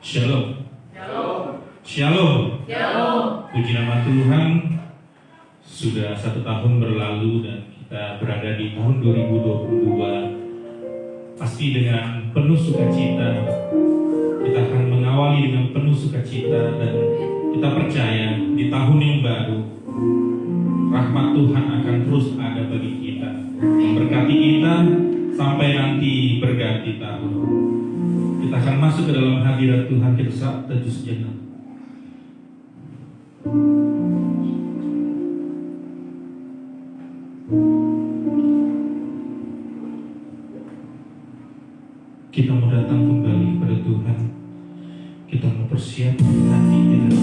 Shalom. Shalom. Shalom. Shalom. Puji nama Tuhan. Sudah 1 tahun berlalu dan kita berada di tahun 2022. Pasti dengan penuh sukacita. Kita akan mengawali dengan penuh sukacita dan kita percaya di tahun yang baru rahmat Tuhan akan terus ada bagi kita, memberkati kita sampai nanti berganti tahun. Kita akan masuk ke dalam hadirat Tuhan. Kita teduh sejenak. Kita mau datang kembali kepada Tuhan. Kita mau persiapkan hati kita.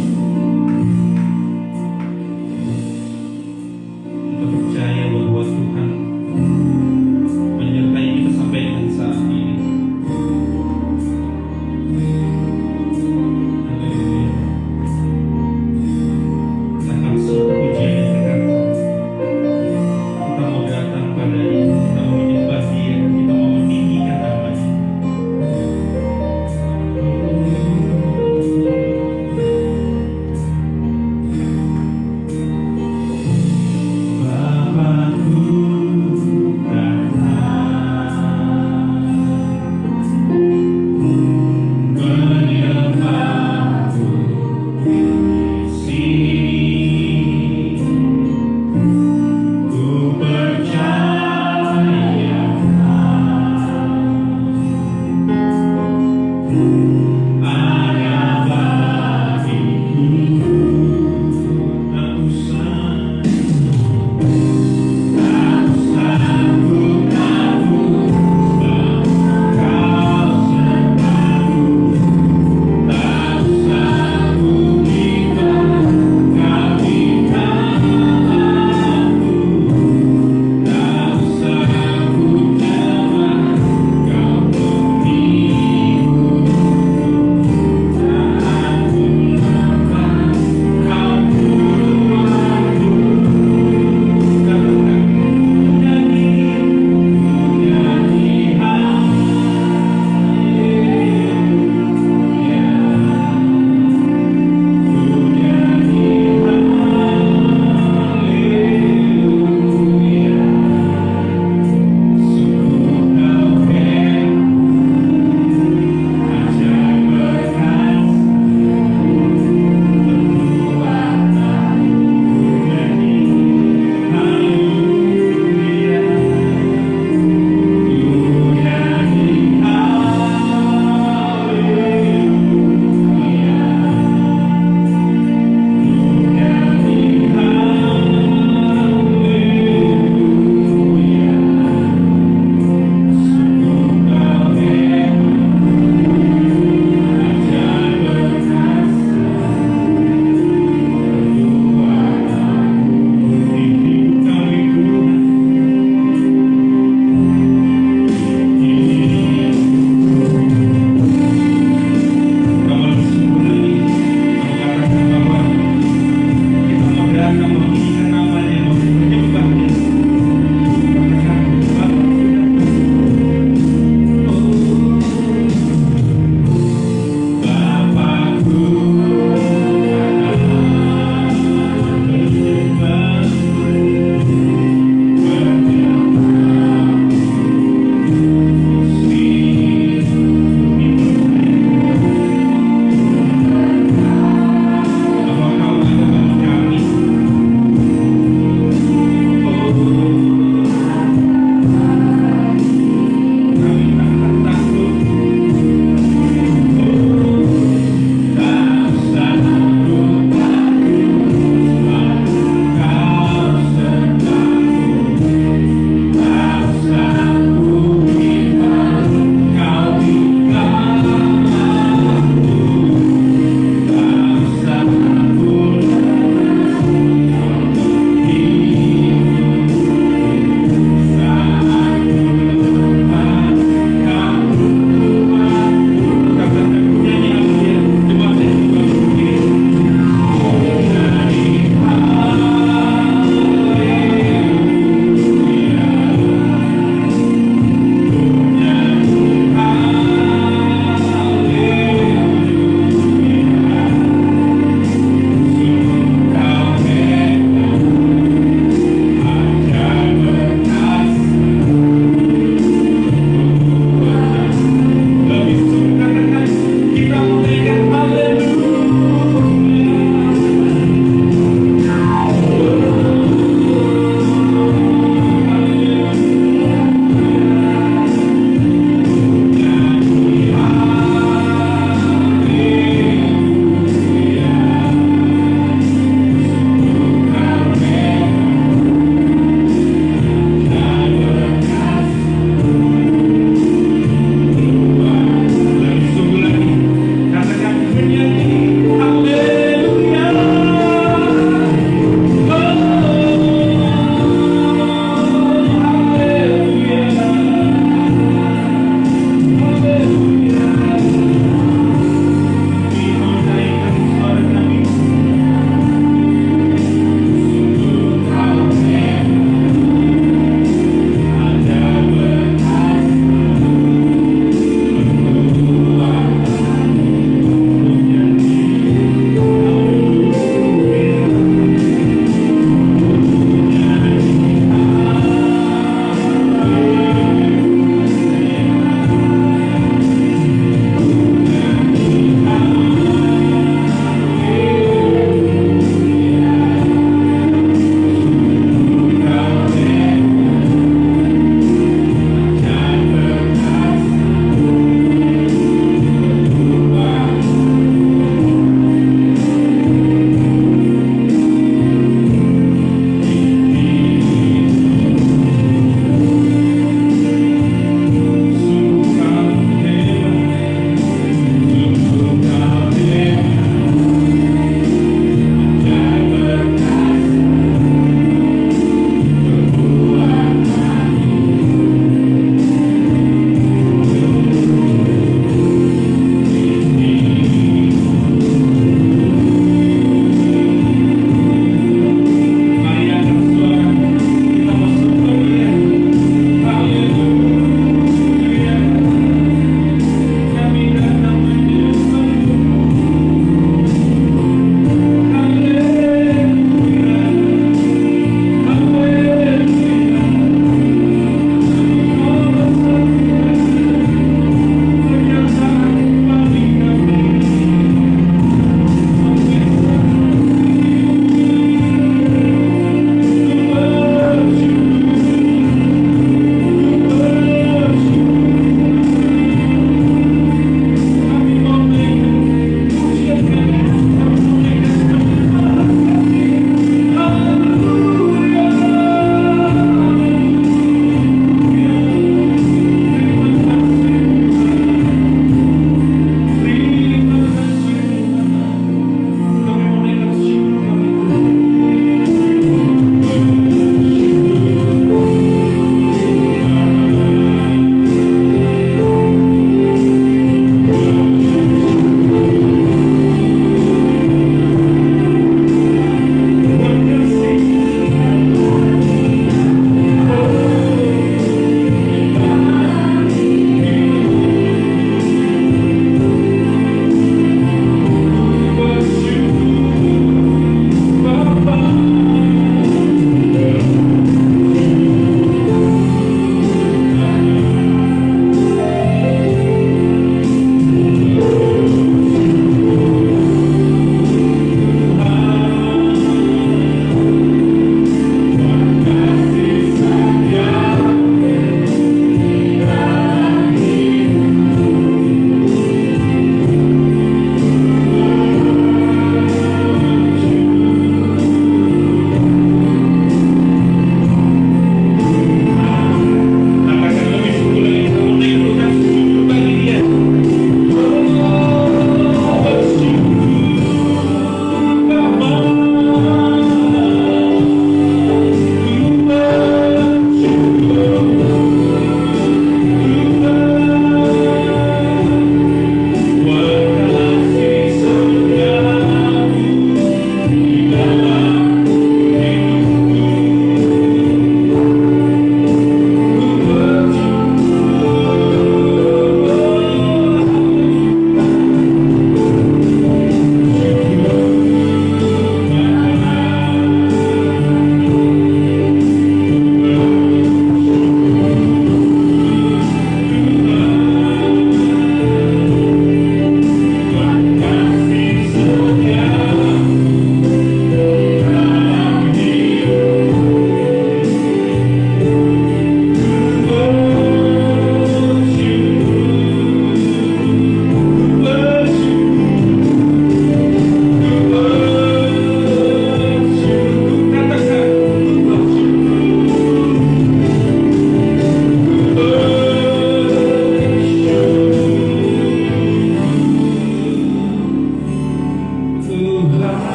Kita percaya bahwa Tuhan menyertai kita sampai dengan saat ini. Haleluya. Kita akan semua pujian yang terkata. Kita mau datang padanya. Kita mau menyembah Dia. Kita mau meninggikan nama-Nya.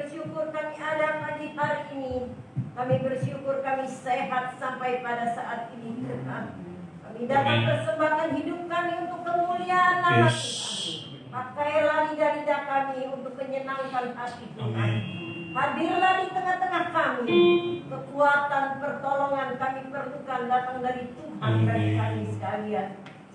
bersyukur kami ada pagi hari ini. Kami bersyukur kami sehat sampai pada saat ini Tuhan. Kami datang persembahkan hidup kami untuk kemuliaan nama Tuhan. Pakailah lidah-lidah kami untuk menyenangkan hati Tuhan. Hadirlah di tengah-tengah kami. Kekuatan pertolongan kami perlukan datang dari Tuhan dari kami sekalian.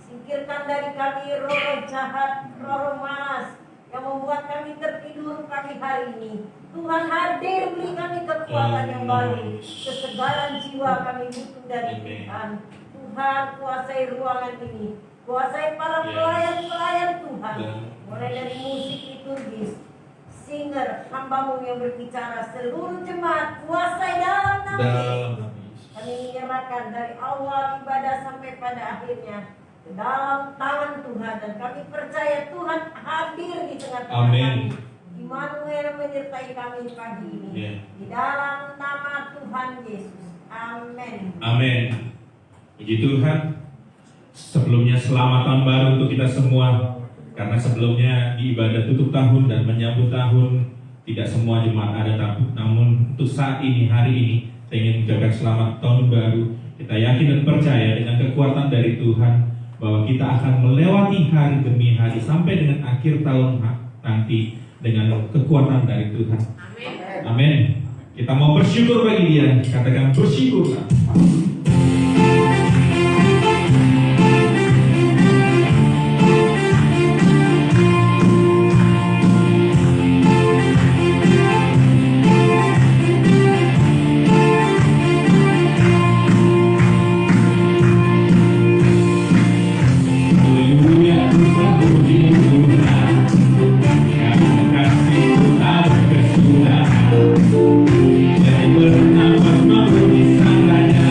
Singkirkan dari kami roh jahat, roh malas yang membuat kami tertidur pagi hari ini. Tuhan hadir, beri kami kekuatan yang baru. Kesegaran jiwa kami butuh dari Tuhan. Tuhan kuasai ruangan ini, kuasai para pelayan-pelayan Tuhan, mulai dari musik liturgis, singer, hambamu yang berbicara, seluruh jemaat kuasai dalam nama Yesus. Kami menyerahkan dari awal ibadah sampai pada akhirnya ke dalam tangan Tuhan, dan kami percaya Tuhan hadir di tengah-tengah kami. Immanuel menyertai kami pagi ini. Di dalam nama Tuhan Yesus. Amin. Amin. Puji Tuhan. Sebelumnya selamat tahun baru untuk kita semua. Karena sebelumnya di ibadah tutup tahun dan menyambut tahun tidak semua jemaat ada takut. Namun untuk saat ini, hari ini, saya ingin mengucapkan selamat tahun baru. Kita yakin dan percaya dengan kekuatan dari Tuhan bahwa kita akan melewati hari demi hari sampai dengan akhir tahun nanti dengan kekuatan dari Tuhan. Amin. Amin. Kita mau bersyukur bagi Dia. Katakan bersyukurlah. Jadi bernapas malu di sangganya.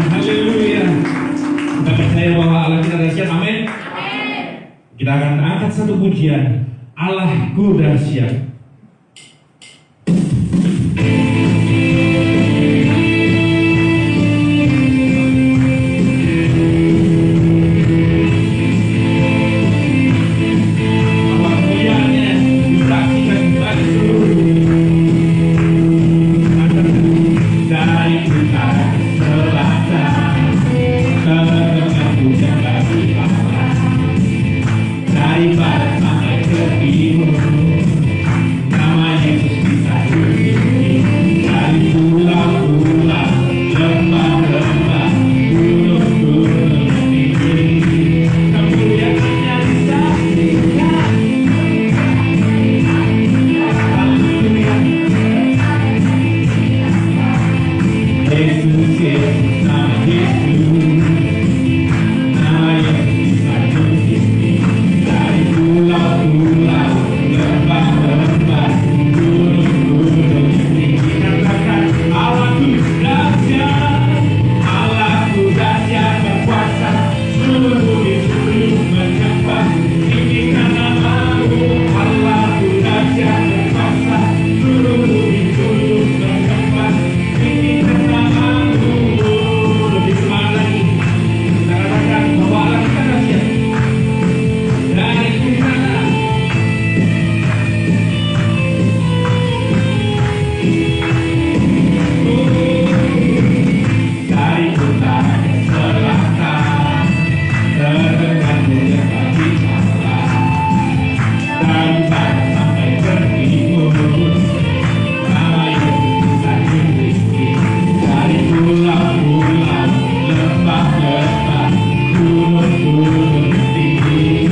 Haleluya. Kita percaya bahwa Allah kita dahsyat. Amin. Kita akan angkat satu pujian, Allahku dahsyat. Bahwa kemuliaannya disaksikan bagi seluruh dari utara selatan, tengah pujian bagi Allah. Dari barat sampai ke timur, nama Yesus bisa ditinggi. Dari pulau-pulau, lembah-lembah, gunung-gunung tinggi, kemuliaannya disaksikan. Haleluya. Yesus, Yesus, nama Yesus, nama Yesus bisa ditinggi. Dari pulau-pulau, lembah-lembah, gunung-gunung tinggi, katakan Allahku dahsyat, Allahku dahsyat berkuasa, seluruh bumi menyembah, tinggikan nama-Mu. Allahku dahsyat berkuasa, seluruh bumi menyembah, tinggikan nama-Mu. Lebih semangat lagi, kita katakan bahwa Allah kita dahsyat. Dari utara, dari utara ke selatan, tengah pujian bagi Allah. Dari barat sampai ke timur, nama Yesus bisa ditinggi. Dari pulau-pulau, lembah-lembah, gunung-gunung tinggi,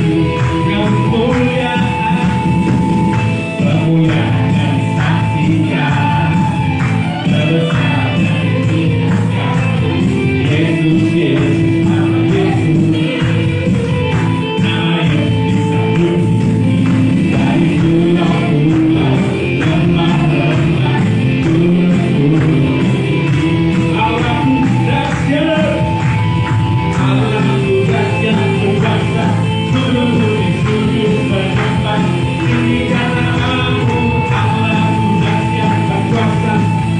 kemuliaan disaksikan, kebesarannya ditinggikan. Yesus, Yesus, nama Yesus, nama Yesus bisa ditinggi. Dari pulau-pulau, lembah-lembah, gunung-gunung tinggi, Allahku dahsyat, Allahku dahsyat berkuasa, seluruh bumi sujud menyembah, tinggikan nama-Mu. Allahku dahsyat berkuasa,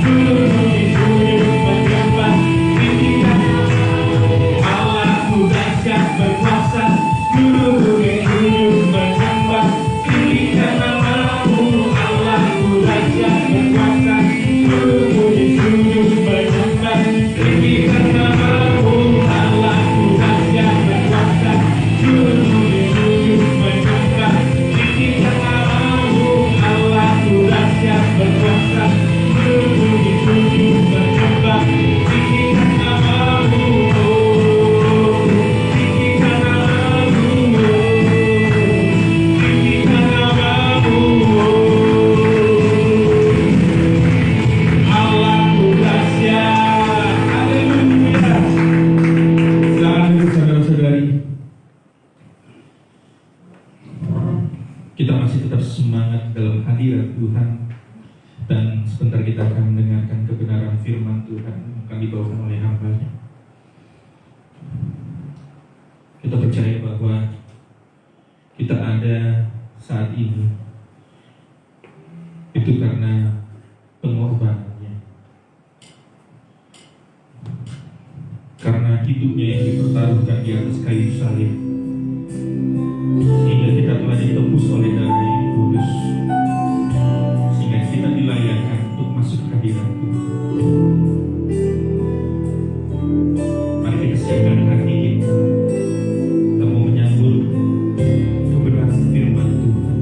seluruh bumi sujud menyembah, tinggikan nama-Mu. Allahku dahsyat berkuasa, seluruh bumi sujud menyembah, tinggikan nama-Mu. Allahku dahsyat berkuasa, seluruh bumi sujud menyembah, tinggikan nama-Mu. Allahku dahsyat berkuasa, seluruh bumi sujud menyembah, tinggikan nama-Mu. Allahku dahsyat berkuasa, seluruh bumi sujud menyembah, tinggikan nama-Mu. Tinggikan nama-Mu. Tinggikan nama-Mu. Allahku dahsyat. Haleluya. Silakan duduk saudara-saudari. Kita masih tetap semangat dalam hadirat Tuhan, dan sebentar kita akan mendengarkan kebenaran firman Tuhan yang akan dibawakan oleh hamba-Nya. Kita percaya bahwa kita ada saat ini itu karena pengorbanannya, karena hidupnya yang dipertaruhkan di atas kayu salib, sehingga kita telah ditebus oleh darah yang kudus, sehingga kita dilayakkan untuk masuk ke hadirat Tuhan. Mari kita siapkan hati kita, kita mau menyambut kebenaran firman Tuhan.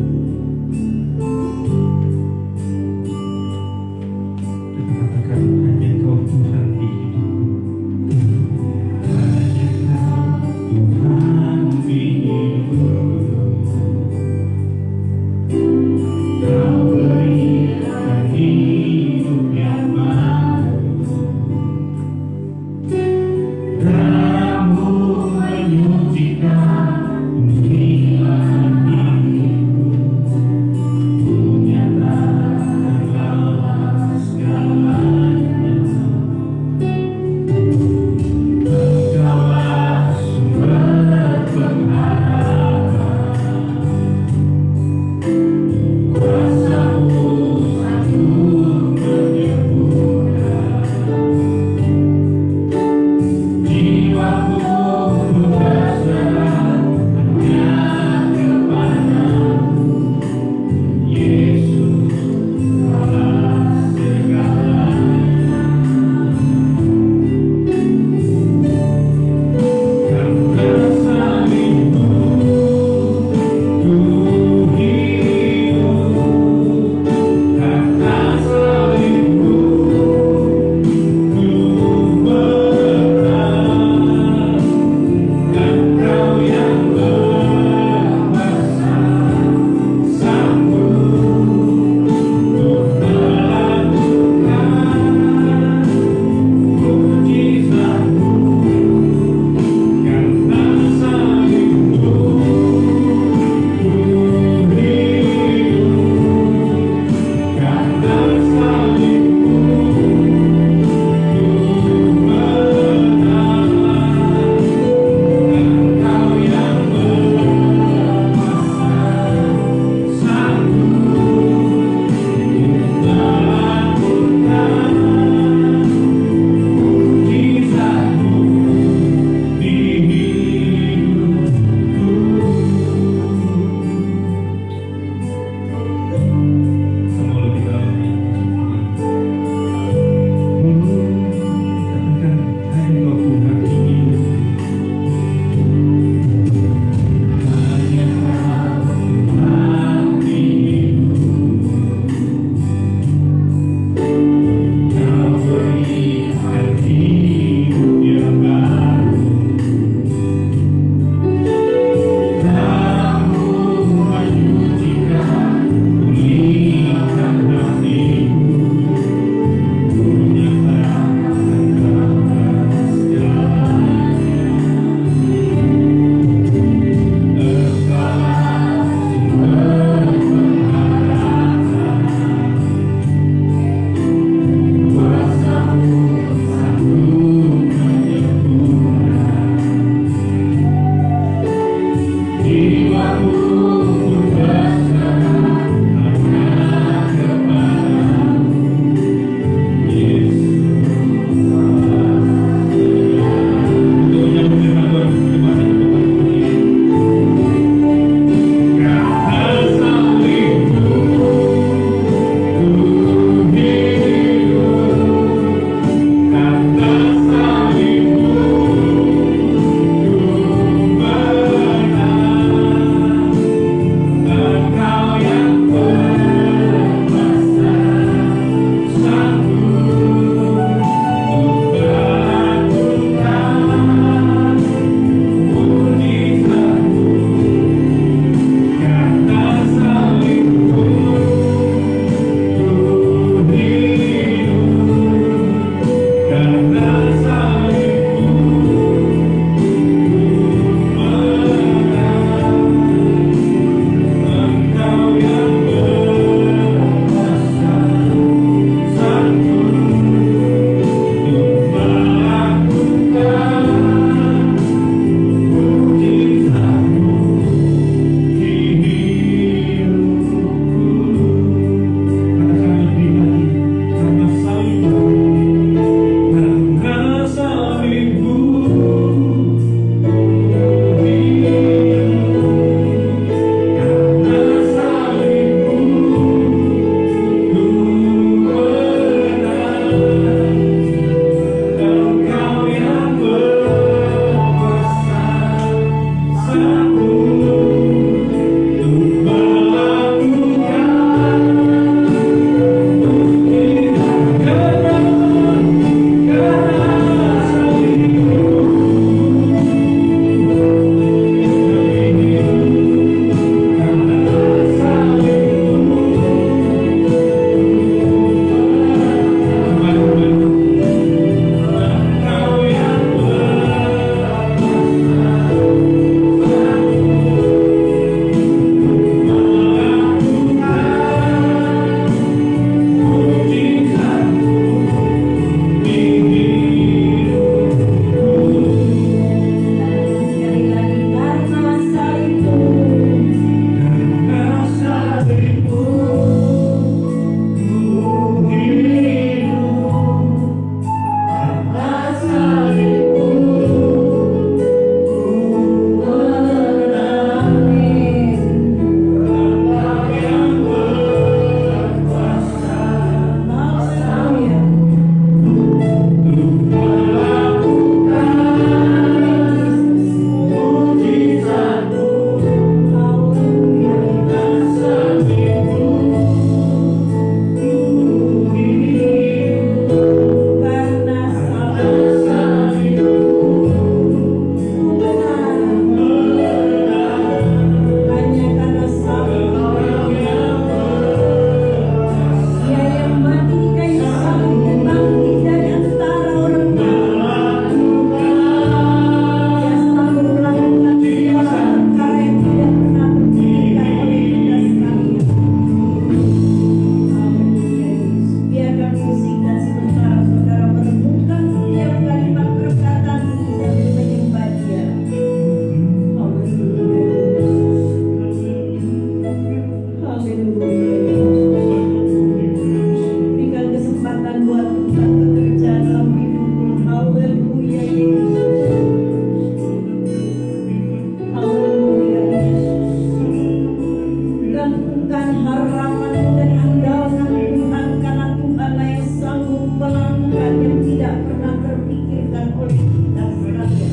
memperhatikan yang tidak pernah terpikirkan oleh kita sekalian.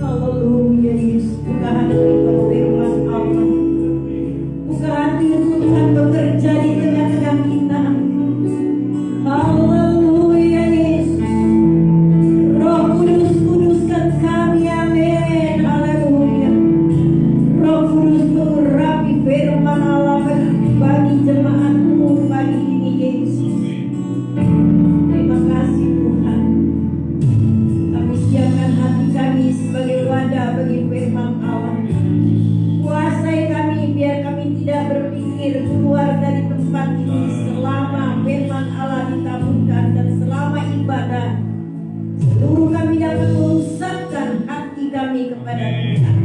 Haleluya Yesus, buka hati untuk firman Allah. Buka hati untuk Tuhan bekerja di tengah-tengah kita. Haleluya Yesus. Roh Kudus, kuduskan kami, amin. Haleluya. Roh Kudus mengurapi firman Allah bagi jemaat-Mu pagi ini Yesus. Terima kasih Tuhan. Kami siapkan hati kami sebagai wadah bagi firman Allah. Kuasai kami biar kami tidak berpikir keluar dari tempat ini selama firman Allah ditaburkan dan selama ibadah. Seluruh kami dapat merusakkan hati kami kepada Tuhan.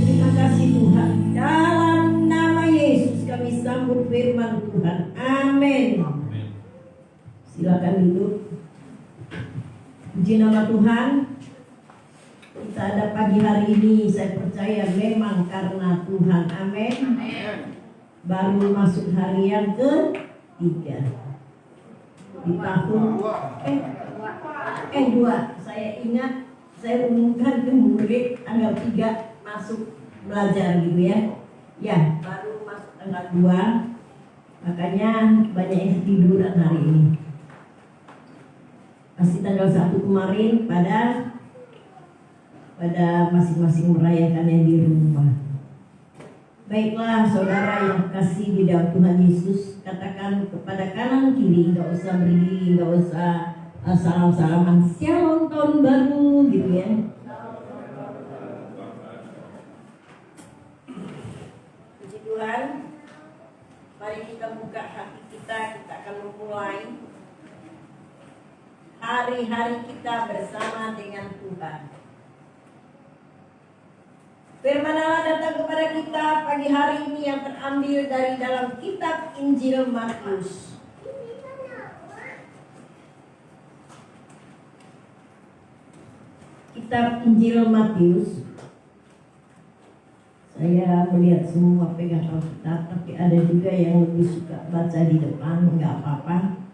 Terima kasih Tuhan. Dalam nama Yesus kami sambut firman Tuhan. Amin. Silakan duduk. Puji nama Tuhan. Kita ada pagi hari ini, saya percaya memang karena Tuhan. Amin. Baru masuk hari yang ke-3 di tahun 2. Saya ingat saya umumkan ke murid tanggal 3 masuk belajar gitu ya. Ya, baru masuk tanggal 2. Makanya banyak yang tiduran hari ini. Pasti tanggal 1 kemarin pada masing-masing merayakannya di rumah. Baiklah saudara yang kasih di dalam Tuhan Yesus, katakan kepada kanan kiri, nggak usah berdiri, nggak usah salam-salaman, shalom tahun baru gitu ya. Puji Tuhan. Mari kita buka hati kita akan memulai hari-hari kita bersama dengan Tuhan. Firman Allah datang kepada kita pagi hari ini yang terambil dari dalam kitab Injil Matius. Kitab Injil Matius. Saya melihat semua pegang Alkitab, tapi ada juga yang lebih suka baca di depan, nggak apa-apa.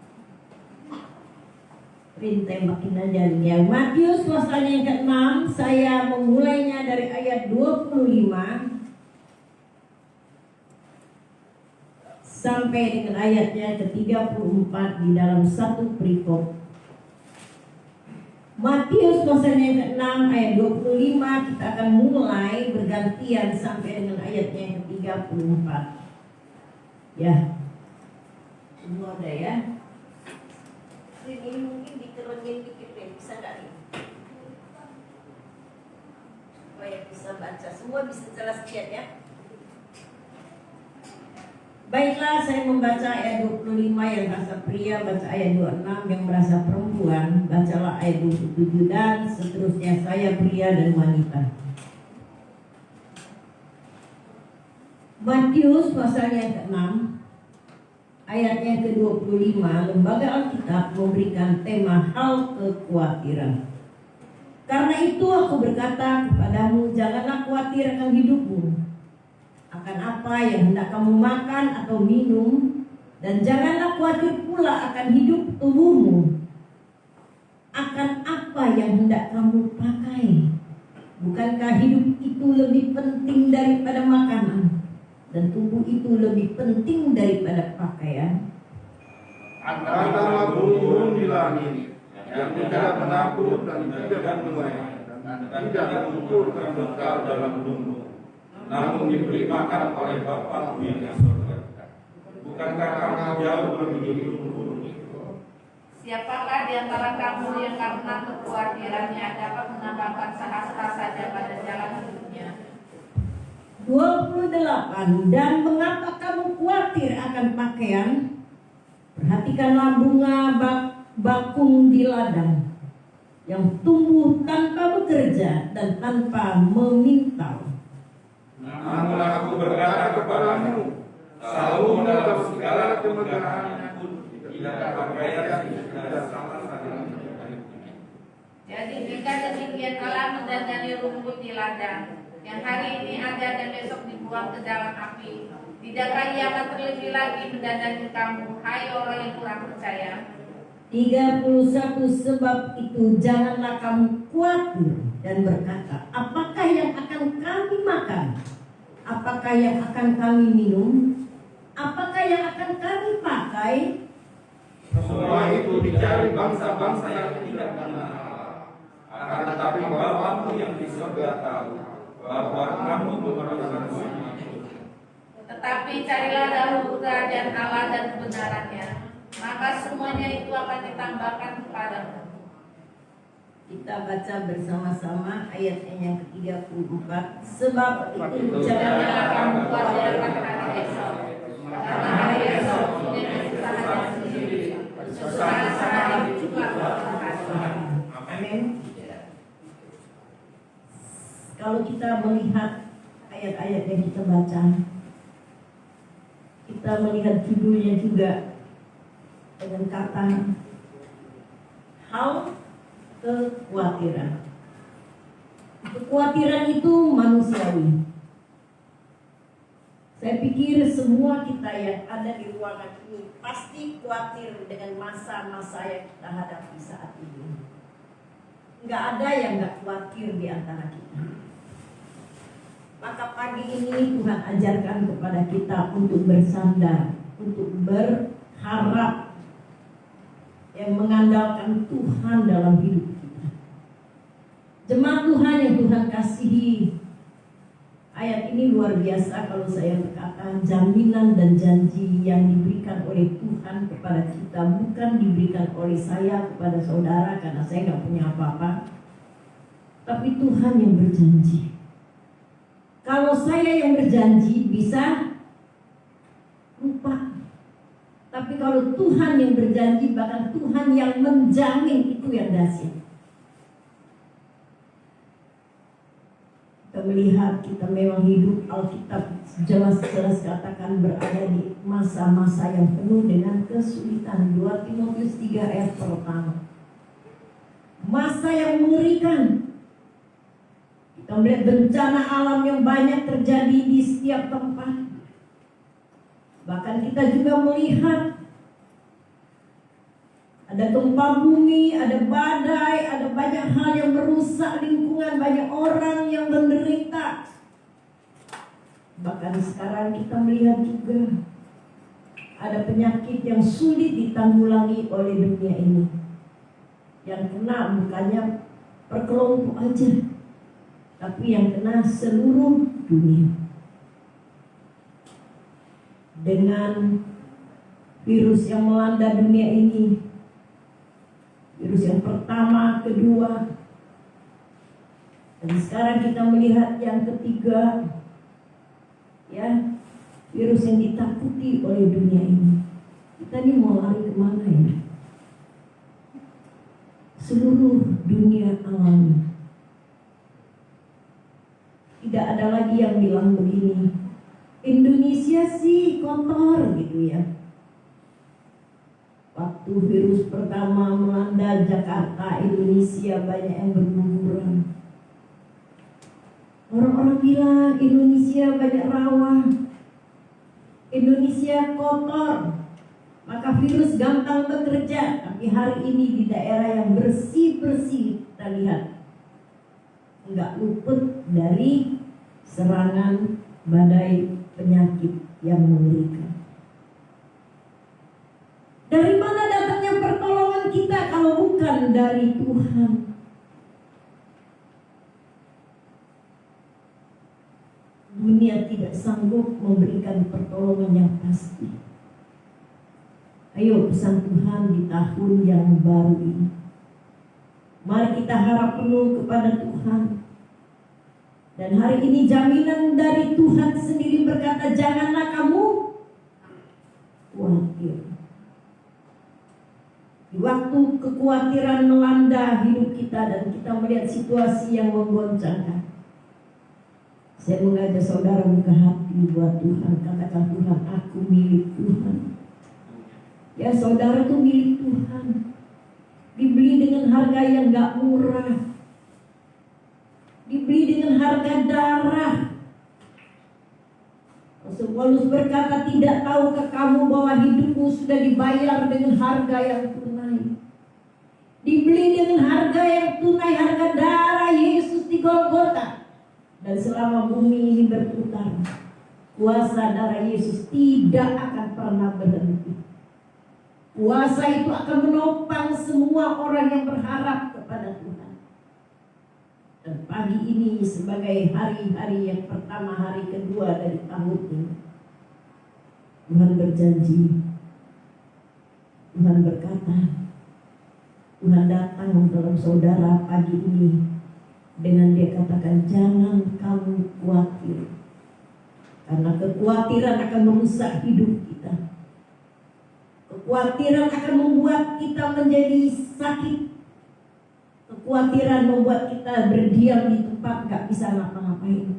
Tembakin aja ya. Matius pasalnya yang ke-6, saya memulainya dari ayat 25 sampai dengan ayatnya ke-34 di dalam satu perikop. Matius pasalnya yang ke-6 ayat 25 kita akan mulai bergantian sampai dengan ayatnya yang ke-34. Ya. Semua ada ya. Ini mungkin dikeronin dikit deh, bisa nggak nih? Supaya bisa baca, semua bisa jelas lihat ya. Baiklah, saya membaca ayat 25 yang merasa pria, baca ayat 26 yang merasa perempuan, bacalah ayat 27 dan seterusnya saya pria dan wanita. Matius pasal yang ke-6 ayatnya ke-25, Lembaga Alkitab memberikan tema hal kekhawatiran. Karena itu aku berkata kepadamu, janganlah khawatir akan hidupmu, akan apa yang hendak kamu makan atau minum, dan janganlah khawatir pula akan hidup tubuhmu, akan apa yang hendak kamu pakai. Bukankah hidup itu lebih penting daripada makanan, dan tubuh itu lebih penting daripada pakaian? Katakanlah burung di langit yang tidak menabur dan tidak menuai dan tidak mengumpulkan bekal dalam lumut, namun diberi makan oleh Bapa yang di surga. Bukankah kamu jauh lebih burung itu? Siapakah di antara kamu yang karena kekhawatirannya dapat menambahkan sehasta saja pada jalan hidupnya? 28. Dan mengapa kamu khawatir akan pakaian? Perhatikanlah bunga bakung di ladang, yang tumbuh tanpa bekerja dan tanpa memintal. Namun aku berkata kepadamu, Salomo dalam segala kemegahannya pun tidak pakaian tidak sama sekali. Jadi jika demikian Allah mendandani rumput di ladang, yang hari ini ada dan besok dibuang ke dalam api, tidakkah Ia akan terlebih lagi mendandani kamu, hai orang yang kurang percaya? 31. Sebab itu janganlah kamu khawatir dan berkata, apakah yang akan kami makan? Apakah yang akan kami minum? Apakah yang akan kami pakai? Semua itu dicari bangsa-bangsa yang tidak mengenal Allah. Akan tetapi Bapamu yang di surga tahu bahwa kamu memerlukan semua itu. Tetapi carilah dahulu kerajaan Allah dan kebenarannya, maka semuanya itu akan ditambahkan kepadamu. Kita baca bersama-sama ayatnya yang ke-34. Sebab itu janganlah kamu khawatir akan hari esok, karena hari esok punya kesusahannya sendiri. Kesusahan sehari juga berkat. Amin. Kalau kita melihat ayat-ayat yang kita baca, kita melihat judulnya juga dengan kata hal kekhawatiran. Kekhawatiran itu manusiawi. Saya pikir semua kita yang ada di ruangan ini pasti khawatir dengan masa-masa yang kita hadapi saat ini. Nggak ada yang nggak khawatir di antara kita. Maka pagi ini Tuhan ajarkan kepada kita untuk bersandar, untuk berharap, yang mengandalkan Tuhan dalam hidup kita. Jemaat Tuhan yang Tuhan kasihi, ayat ini luar biasa kalau saya berkata jaminan dan janji yang diberikan oleh Tuhan kepada kita, bukan diberikan oleh saya kepada saudara karena saya nggak punya apa-apa, tapi Tuhan yang berjanji. Kalau saya yang berjanji bisa lupa, tapi kalau Tuhan yang berjanji, bahkan Tuhan yang menjamin, itu yang dahsyat. Kita melihat kita memang hidup, Alkitab jelas-jelas katakan berada di masa-masa yang penuh dengan kesulitan. 2 Timotius 3 ayat pertama. Masa yang mengerikan. Kita melihat bencana alam yang banyak terjadi di setiap tempat. Bahkan kita juga melihat ada gempa bumi, ada badai, ada banyak hal yang merusak lingkungan, banyak orang yang menderita. Bahkan sekarang kita melihat juga ada penyakit yang sulit ditanggulangi oleh dunia ini. Yang kena bukannya per kelompok aja, tapi yang kena seluruh dunia. Dengan virus yang melanda dunia ini, virus yang pertama, kedua, dan sekarang kita melihat yang ketiga, ya, virus yang ditakuti oleh dunia ini. Kita ini mau lari kemana ya? Seluruh dunia alami. Tidak ada lagi yang bilang begini, Indonesia sih kotor gitu ya. Waktu virus pertama melanda Jakarta, Indonesia, banyak yang berguguran. Orang-orang bilang Indonesia banyak rawa, Indonesia kotor, maka virus gampang bekerja. Tapi hari ini di daerah yang bersih-bersih kita lihat nggak luput dari serangan badai penyakit yang mengerikan. Dari mana datangnya pertolongan kita kalau bukan dari Tuhan? Dunia tidak sanggup memberikan pertolongan yang pasti. Ayo pesan Tuhan di tahun yang baru ini. Mari kita harap penuh kepada Tuhan. Dan hari ini jaminan dari Tuhan sendiri berkata, janganlah kamu khawatir. Di waktu kekhawatiran melanda hidup kita dan kita melihat situasi yang menggoncangkan, saya mengajak saudara buka hati buat Tuhan. Katakan, Tuhan, aku milik Tuhan. Ya, saudara itu milik Tuhan. Dibeli dengan harga yang gak murah. Dibeli dengan harga darah. Rasul Paulus berkata, tidak tahukah kamu bahwa hidupmu sudah dibayar dengan harga yang tunai? tunai. Dibeli dengan harga yang tunai, harga darah Yesus di Golgota. Dan selama bumi ini berputar, kuasa darah Yesus tidak akan pernah berhenti. Kuasa itu akan menopang semua orang yang berharap kepada Tuhan. Dan pagi ini sebagai hari-hari yang pertama, hari kedua dari tahun ini, Tuhan berjanji, Tuhan berkata, Tuhan datang dalam saudara pagi ini dengan dia katakan, jangan kamu khawatir. Karena kekhawatiran akan merusak hidup kita. Kekhawatiran akan membuat kita menjadi sakit. Kekhawatiran membuat kita berdiam di tempat gak bisa ngapa-ngapain.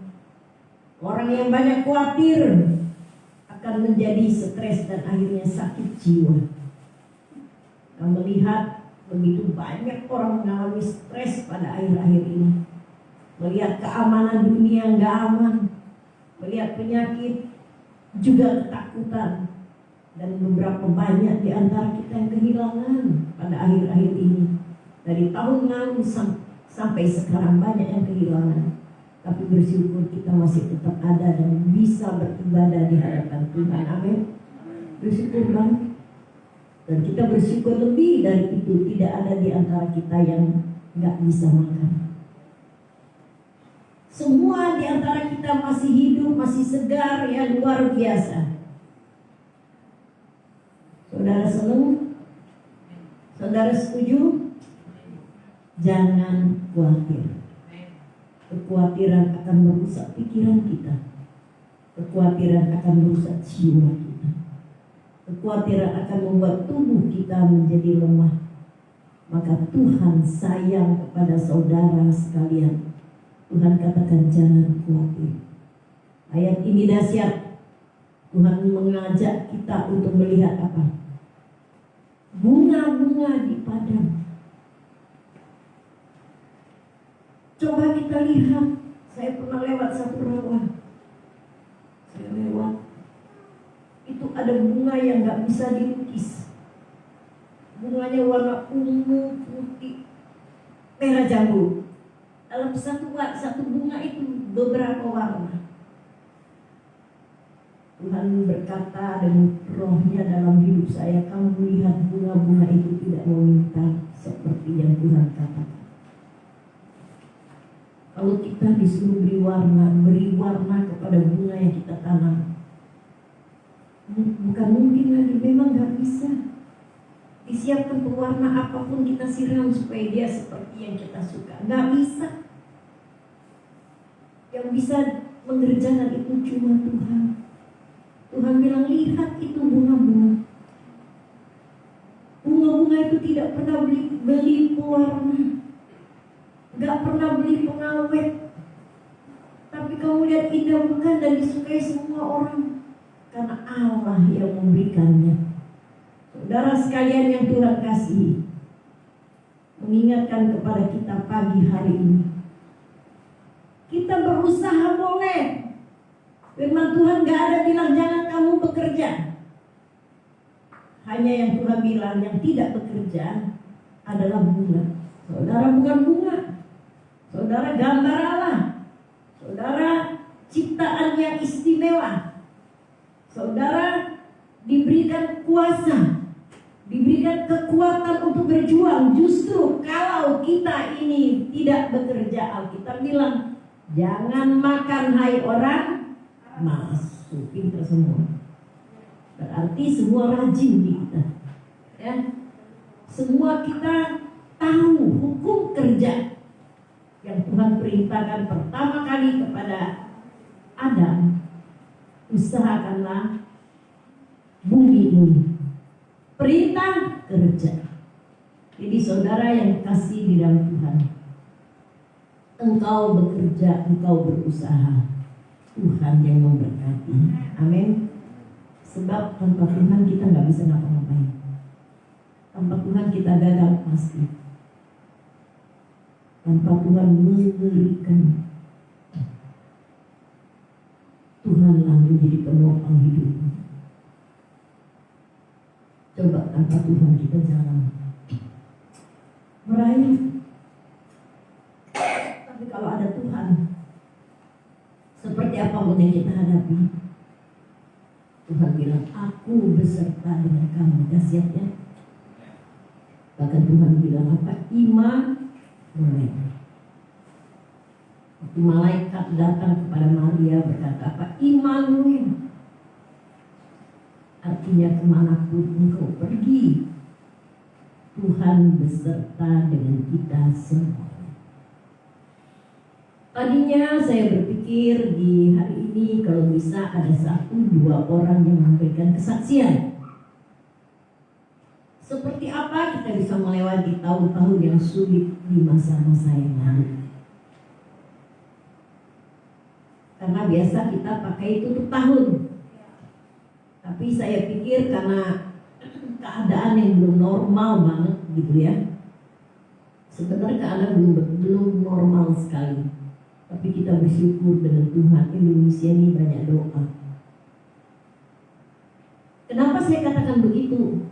Orang yang banyak khawatir akan menjadi stres dan akhirnya sakit jiwa. Kita melihat begitu banyak orang mengalami stres pada akhir-akhir ini. Melihat keamanan dunia nggak aman, melihat penyakit, juga ketakutan, dan beberapa banyak di antara kita yang kehilangan pada akhir-akhir ini. Dari tahun lalu sampai sekarang banyak yang kehilangan. Tapi bersyukur kita masih tetap ada dan bisa beribadah di hadapan Tuhan. Amin. Bersyukur banget. Dan kita bersyukur lebih dari itu, tidak ada di antara kita yang nggak bisa makan. Semua di antara kita masih hidup, masih segar, yang luar biasa. Saudara senang? Saudara setuju? Jangan khawatir. Kekhawatiran akan merusak pikiran kita. Kekhawatiran akan merusak jiwa kita. Kekhawatiran akan membuat tubuh kita menjadi lemah. Maka Tuhan sayang kepada saudara sekalian. Tuhan katakan jangan khawatir. Ayat ini dahsyat. Tuhan mengajak kita untuk melihat apa? Bunga-bunga di padang. Coba kita lihat. Saya pernah lewat satu rawa. Saya lewat. Itu ada bunga yang gak bisa dilukis. Bunganya warna ungu, putih, merah jambu. Dalam satu bunga itu beberapa warna. Tuhan berkata dengan rohnya dalam hidup saya, kamu melihat bunga-bunga itu tidak meminta seperti yang Tuhan katakan. Kalau kita disuruh beri warna kepada bunga yang kita tanam, bukan mungkin lagi, memang gak bisa. Disiapkan pewarna apapun kita siram supaya dia seperti yang kita suka, gak bisa. Yang bisa mengerjakan itu cuma Tuhan. Tuhan bilang, lihat itu bunga-bunga. Bunga-bunga itu tidak pernah beli pewarna, gak pernah beli pengawet. Tapi kamu lihat indah bukan, dan disukai semua orang, karena Allah yang memberikannya. Saudara sekalian yang Tuhan kasih, mengingatkan kepada kita pagi hari ini, kita berusaha boleh. Firman Tuhan gak ada bilang jangan kamu bekerja. Hanya yang Tuhan bilang yang tidak bekerja adalah bunga. Saudara bukan bunga. Saudara gambar Allah. Saudara ciptaan yang istimewa. Saudara diberikan kuasa, diberikan kekuatan untuk berjuang. Justru kalau kita ini tidak bekerja, Alkitab bilang jangan makan hai orang malas. Pintar semua. Berarti semua rajin di kita, ya. Semua kita tahu hukum kerja yang Tuhan perintahkan pertama kali kepada Adam. Usahakanlah bumi ini. Perintah kerja. Jadi saudara yang kasih di dalam Tuhan, engkau bekerja, engkau berusaha, Tuhan yang memberkati. Amin. Sebab tanpa Tuhan kita nggak bisa ngapa-ngapain. Tanpa Tuhan kita gagal pasti. Tanpa Tuhan memberikan, Tuhanlah menjadi penopang hidup. Coba tanpa Tuhan kita jalan. meraih. Tapi kalau ada Tuhan, seperti apapun yang kita hadapi, Tuhan bilang, aku beserta dengan kamu. Dahsyatnya. Bahkan Tuhan bilang apa? Iman boleh. Waktu malaikat datang kepada Maria berkata apa? Immanuel. Artinya kemanapun engkau pergi, Tuhan beserta dengan kita semua. Tadinya saya berpikir di hari ini kalau bisa ada 1-2 orang yang memberikan kesaksian. Seperti apa kita bisa melewati tahun-tahun yang sulit di masa-masa yang lalu. Karena biasa kita pakai tutup tahun. Tapi saya pikir karena keadaan yang belum normal banget gitu ya. Sebenarnya keadaan belum normal sekali. Tapi kita bersyukur dengan Tuhan, Indonesia ini banyak doa. Kenapa saya katakan begitu?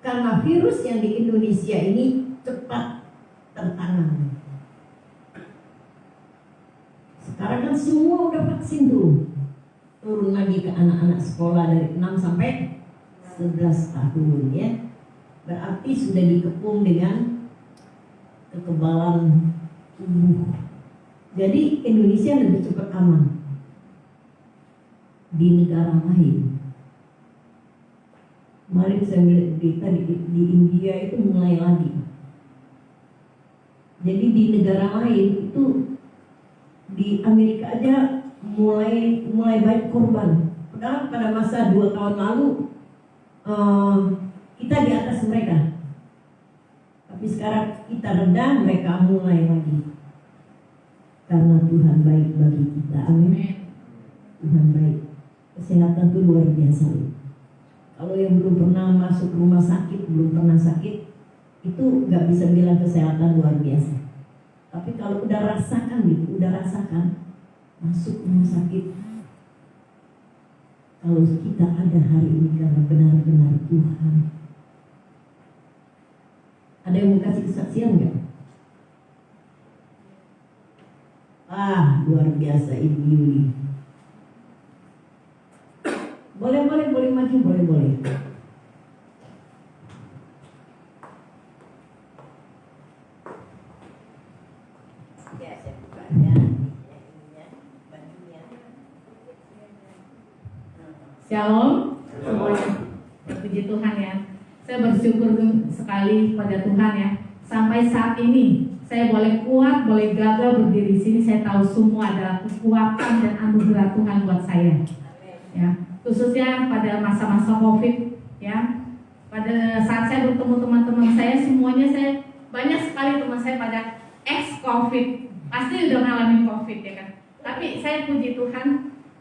Karena virus yang di Indonesia ini cepat tertangani. Sekarang kan semua udah vaksin tuh. Turun lagi ke anak-anak sekolah dari 6 sampai 11 tahun ya. Berarti sudah dikepung dengan kekebalan tubuh. Jadi Indonesia lebih cepat aman di negara lain. Kemarin saya melihat berita di India itu mulai lagi. Jadi di negara lain itu, di Amerika aja mulai banyak korban. Padahal pada masa 2 tahun lalu kita di atas mereka. Tapi sekarang kita rendah, mereka mulai lagi. Karena Tuhan baik bagi kita. Amin. Tuhan baik. Kesehatan itu luar biasa. Kalau yang belum pernah masuk rumah sakit, belum pernah sakit, itu gak bisa bilang kesehatan luar biasa. Tapi kalau udah rasakan masuk rumah sakit. Kalau kita ada hari ini karena benar-benar Tuhan. Ada yang mau kasih kesaksian gak? Luar biasa Ibu Yuli. Boleh maju, boleh. Ya, saya bukanya bajunya. Shalom semuanya. Puji Tuhan ya. Saya bersyukur sekali pada Tuhan ya. Sampai saat ini saya boleh kuat, boleh gagal berdiri di sini. Saya tahu semua adalah kekuatan dan anugerah Tuhan buat saya. Ya, khususnya pada masa-masa COVID ya. Pada saat saya bertemu teman-teman saya, semuanya saya banyak sekali teman saya pada ex-COVID, pasti udah ngalamin COVID ya kan. Tapi saya puji Tuhan,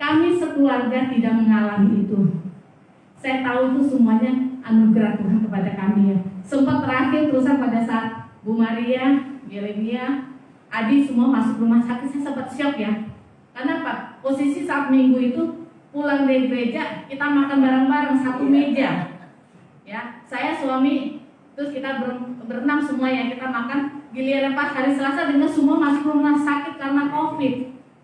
kami sekeluarga tidak mengalami itu. Saya tahu itu semuanya anugerah Tuhan kepada kami ya. Sempat terakhir terusan pada saat Bu Maria, Yeremia, Adi semua masuk rumah sakit, saya sempat shock ya. Karena apa? Posisi saat minggu itu pulang dari gereja, kita makan bareng-bareng satu meja. Ya, saya suami, terus kita berenam semuanya, kita makan. Giliran pas hari Selasa dengan semua masuk rumah sakit karena COVID.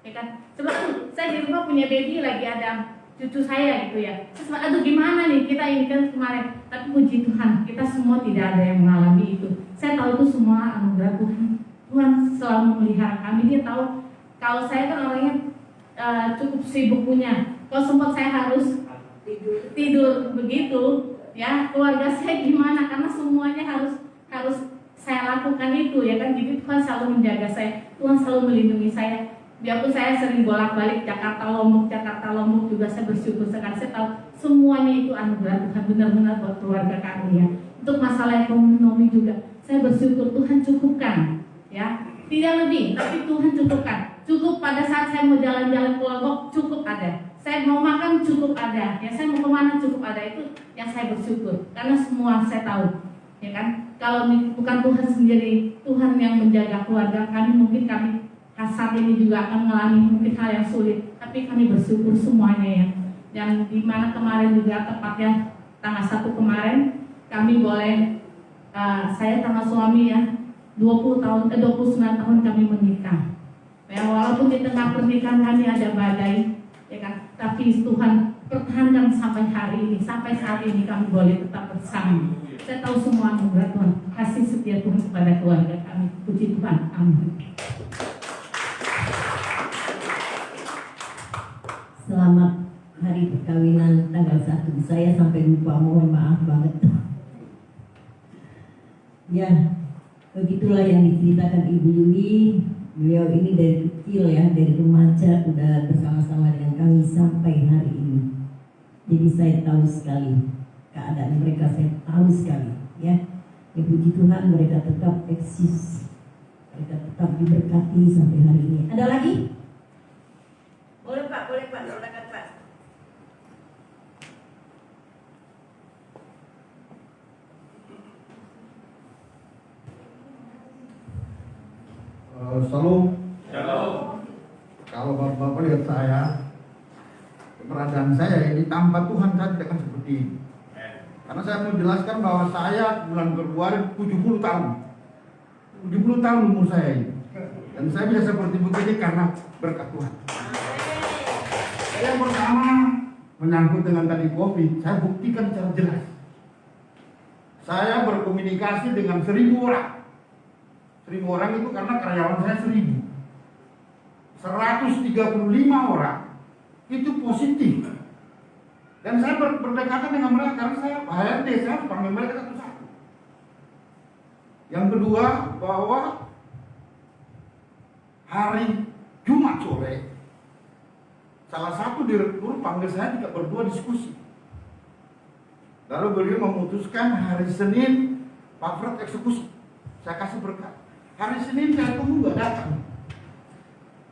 Ya kan? Sebab saya di rumah punya baby lagi, ada cucu saya gitu ya. Terus aduh gimana nih kita ini kan kemarin. Tapi puji Tuhan, kita semua tidak ada yang mengalami itu. Saya tahu itu semua anugerah Tuhan. Tuhan selalu memelihara kami. Dia tahu kalau saya kan orangnya cukup sibuk punya. Kalau sempat saya harus tidur begitu, ya keluarga saya gimana? Karena semuanya harus saya lakukan itu ya kan. Jadi Tuhan selalu menjaga saya. Tuhan selalu melindungi saya. Biarpun saya sering bolak-balik Jakarta Lombok juga, saya bersyukur sekali. Saya tahu semuanya itu anugerah Tuhan benar-benar buat keluarga kami ya. Untuk masalah ekonomi juga, saya bersyukur Tuhan cukupkan ya. Tidak lebih, tapi Tuhan cukupkan. Cukup pada saat saya mau jalan-jalan ke Lombok, cukup ada. Saya mau makan cukup ada. Ya saya mau kemana cukup ada. Itu yang saya bersyukur. Karena semua saya tahu, ya kan. Kalau bukan Tuhan sendiri, Tuhan yang menjaga keluarga kami, mungkin kami saat ini juga akan mengalami mungkin hal yang sulit, tapi kami bersyukur semuanya ya. Yang dimana kemarin juga tepatnya tanggal 1 kemarin kami boleh saya sama suami ya 29 tahun kami menikah. Ya, walaupun di tengah pernikahan kami ada badai, ya kan, tapi Tuhan pertahankan sampai hari ini, sampai saat ini kami boleh tetap bersama. Saya tahu semua anugerah Tuhan, kasih setia Tuhan kepada keluarga kami. Puji Tuhan, amin. Selamat hari perkawinan tanggal 1. Saya sampai lupa, mohon maaf banget. Ya, begitulah yang diceritakan Ibu Yuli. Beliau ini dari kecil ya, dari remaja udah bersama-sama dengan kami sampai hari ini. Jadi saya tahu sekali keadaan mereka, saya tahu sekali ya. Ya puji Tuhan mereka tetap eksis, mereka tetap diberkati sampai hari ini. Ada lagi? Boleh Pak, silakan Pak. Shalom. Kalau bapak-bapak lihat saya, keberadaan saya ini tanpa Tuhan saya tidak akan seperti ini. Karena saya mau jelaskan bahwa saya bulan Februari 70 tahun. 70 tahun umur saya ini. Dan saya bisa seperti begini karena berkat Tuhan. Yang pertama menyangkut dengan tadi COVID, saya buktikan secara jelas. Saya berkomunikasi dengan 1000 orang. 1000 orang itu karena karyawan saya 1000. 135 orang itu positif. Dan saya berdekatan dengan mereka karena saya HRD, saya panggil mereka satu-satu. Yang kedua, bahwa hari Jumat sore salah satu direktur panggil saya juga berdua diskusi. Lalu beliau memutuskan hari Senin Pak Fred eksekusi. Saya kasih berkat. Hari Senin saya tunggu gak datang.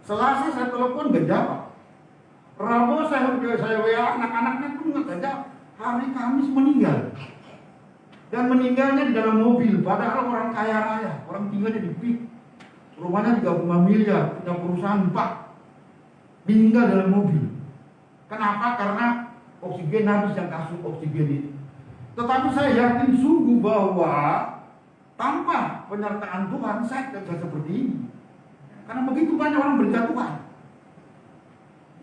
Selasa saya telepon gak jawab. Rabu saya WA anak-anaknya pun gak jawab. Hari Kamis meninggal. Dan meninggalnya di dalam mobil. Padahal orang kaya raya, orang tinggalnya di PIK. Rumahnya 35 miliar, punya perusahaan 4. Meninggal dalam mobil. Kenapa? Karena oksigen habis yang kasih oksigen itu. Tetapi saya yakin sungguh bahwa tanpa penyertaan Tuhan saya tidak bisa seperti ini. Karena begitu banyak orang berjatuhan.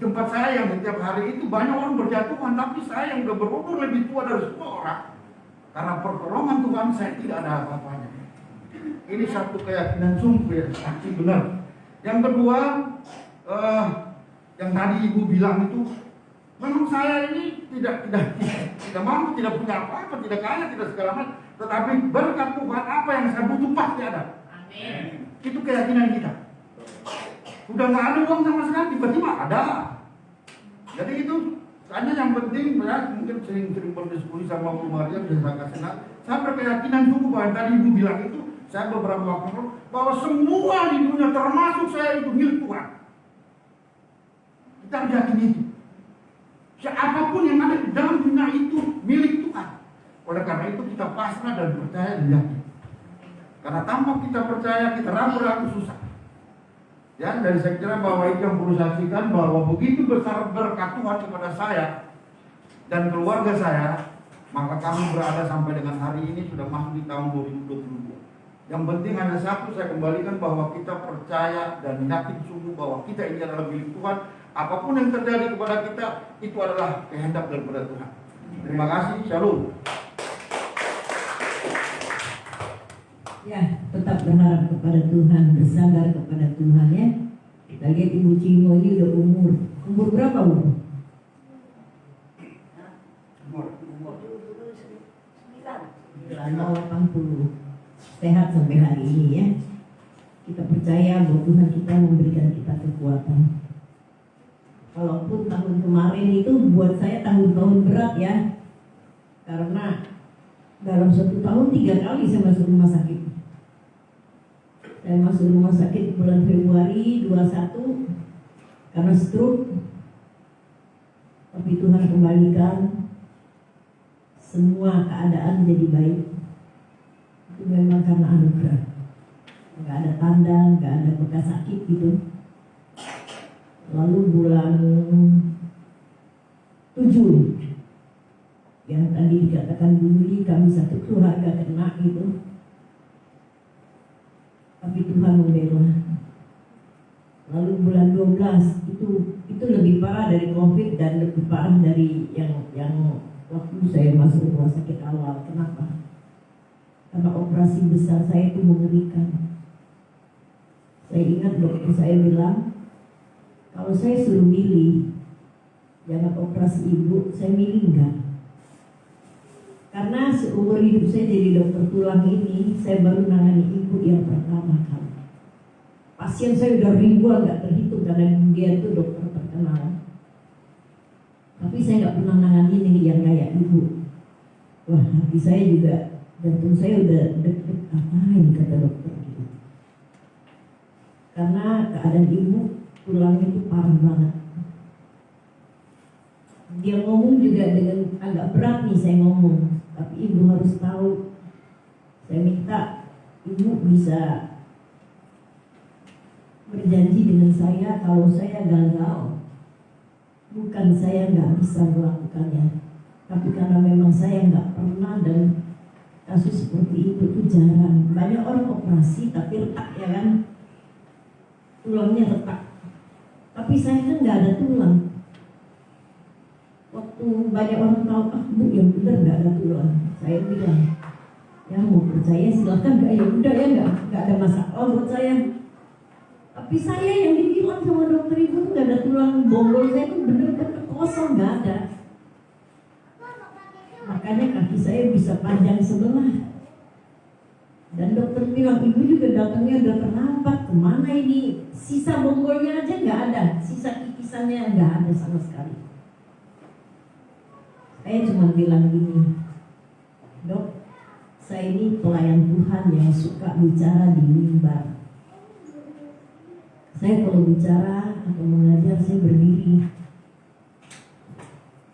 Tempat saya yang setiap hari itu banyak orang berjatuhan, tapi saya yang sudah berumur lebih tua dari semua orang. Karena pertolongan Tuhan saya tidak ada apa-apanya. Ini satu keyakinan sungguh ya, saksi benar. Yang kedua, yang tadi Ibu bilang itu, memang saya ini tidak mampu, tidak punya apa-apa, tidak kaya, tidak segala macam. Tetapi berkat Tuhan apa yang saya butuh pasti ada. Amin. Itu keyakinan kita. Udah nggak ada uang sama sekali, tiba-tiba ada. Jadi itu hanya yang penting, ya, mungkin sering berdiskusi sama Bu Maria, bisa saya kasih naik. Saya berkeyakinan sungguh bahwa yang tadi Ibu bilang itu, saya beberapa waktu lalu, bahwa semua di dunia termasuk saya itu milik Tuhan. Kita harus yakin itu. Siapapun yang ada di dalam dunia itu milik Tuhan. Oleh karena itu kita pasrah dan percaya dan yakin. Karena tanpa kita percaya, kita ragu-ragu susah. Ya, dari saya kira bahwa itu yang perlu saksikan bahwa begitu besar berkat Tuhan kepada saya dan keluarga saya, maka kami berada sampai dengan hari ini sudah masuk di tahun 2022. Yang penting hanya satu, saya kembalikan bahwa kita percaya dan yakin sungguh bahwa kita ini adalah milik Tuhan. Apapun yang terjadi kepada kita, itu adalah kehendak daripada Tuhan. Terima kasih, shalom. Ya, tetap berharap kepada Tuhan, bersandar kepada Tuhan ya. Kita lihat Ibu Cimo ini udah umur berapa Bu? Umur. 80. Sehat sampai hari ini ya. Kita percaya bahwa Tuhan kita memberikan kita kekuatan. Walaupun tahun kemarin itu buat saya tahun-tahun berat ya. Karena dalam 1 tahun 3 kali saya masuk rumah sakit. Saya masuk rumah sakit bulan Februari 21 karena stroke. Tapi Tuhan kembalikan semua keadaan jadi baik. Itu memang karena anugerah. Nggak ada tanda, nggak ada bekas sakit gitu. Lalu bulan 7 yang tadi dikatakan Juli kami satu keluarga kena gitu. 12 itu lebih parah dari COVID dan lebih parah dari yang waktu saya masuk rumah sakit awal. Kenapa? Karena operasi besar saya itu mengerikan. Saya ingat dokter saya bilang, kalau saya suruh milih jangan operasi ibu, saya milih enggak. Karena seumur hidup saya jadi dokter tulang ini, saya baru nangani ibu yang pertama kali. Pasien saya udah ribuan gak terhitung karena dia itu dokter terkenal. Tapi saya gak pernah nangani yang kayak ibu. Wah, hati saya juga, jantung saya udah deg-deg, apain kata dokter gitu. Karena keadaan ibu tulangnya itu parah banget. Dia ngomong juga dengan agak berat nih saya ngomong, tapi ibu harus tahu. Saya minta ibu bisa berjanji dengan saya kalau saya gagal, bukan saya nggak bisa melakukannya, tapi karena memang saya nggak pernah dan kasus seperti itu tuh jarang. Banyak orang operasi tapi retak ya kan, tulangnya retak. Tapi saya kan nggak ada tulang. Waktu banyak orang tahu, bu yang benar nggak ada tulang, saya bilang, ya mau percaya silahkan, nggak ya udah ya nggak ada masalah buat saya. Tapi saya yang dibilang sama dokter ibu tuh gak ada tulang bonggol saya tuh bener-bener kosong, gak ada. Makanya kaki saya bisa panjang sebelah. Dan dokter bilang ibu juga datangnya udah terlambat. Kemana ini? Sisa bonggolnya aja gak ada, sisa kikisannya gak ada sama sekali. Saya cuma bilang gini, dok, saya ini pelayan Tuhan yang suka bicara di mimbar. Saya kalau bicara atau mengajar saya berdiri.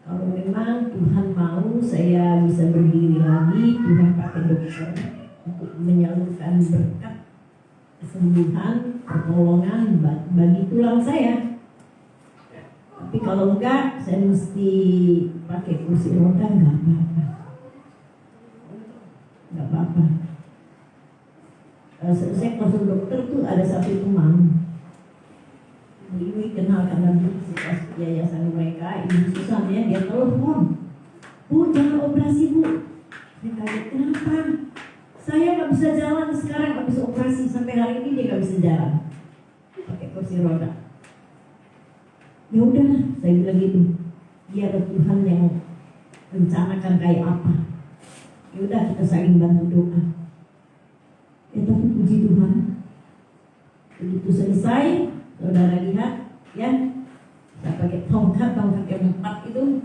Kalau memang Tuhan mau saya bisa berdiri lagi, Tuhan pakai dokter untuk menyalurkan berkat kesembuhan, pertolongan bagi tulang saya. Tapi kalau enggak, saya mesti pakai kursi roda, enggak apa-apa. Enggak apa-apa. Saya konsul dokter tuh ada satu teman. Ibu kenal karena yayasan mereka, ibu susahnya dia telepon, bu jangan operasi bu. Saya kaget, kenapa? Saya nggak bisa jalan sekarang habis operasi, sampai hari ini dia nggak bisa jalan, pakai kursi roda. Ya udah, saya bilang gitu, dia ada Tuhan yang rencanakan kayak apa. Ya udah kita saling bantu doa. Ya tapi puji Tuhan, begitu selesai. Saudara lihat, ya, saya pakai tongkat yang 4 itu,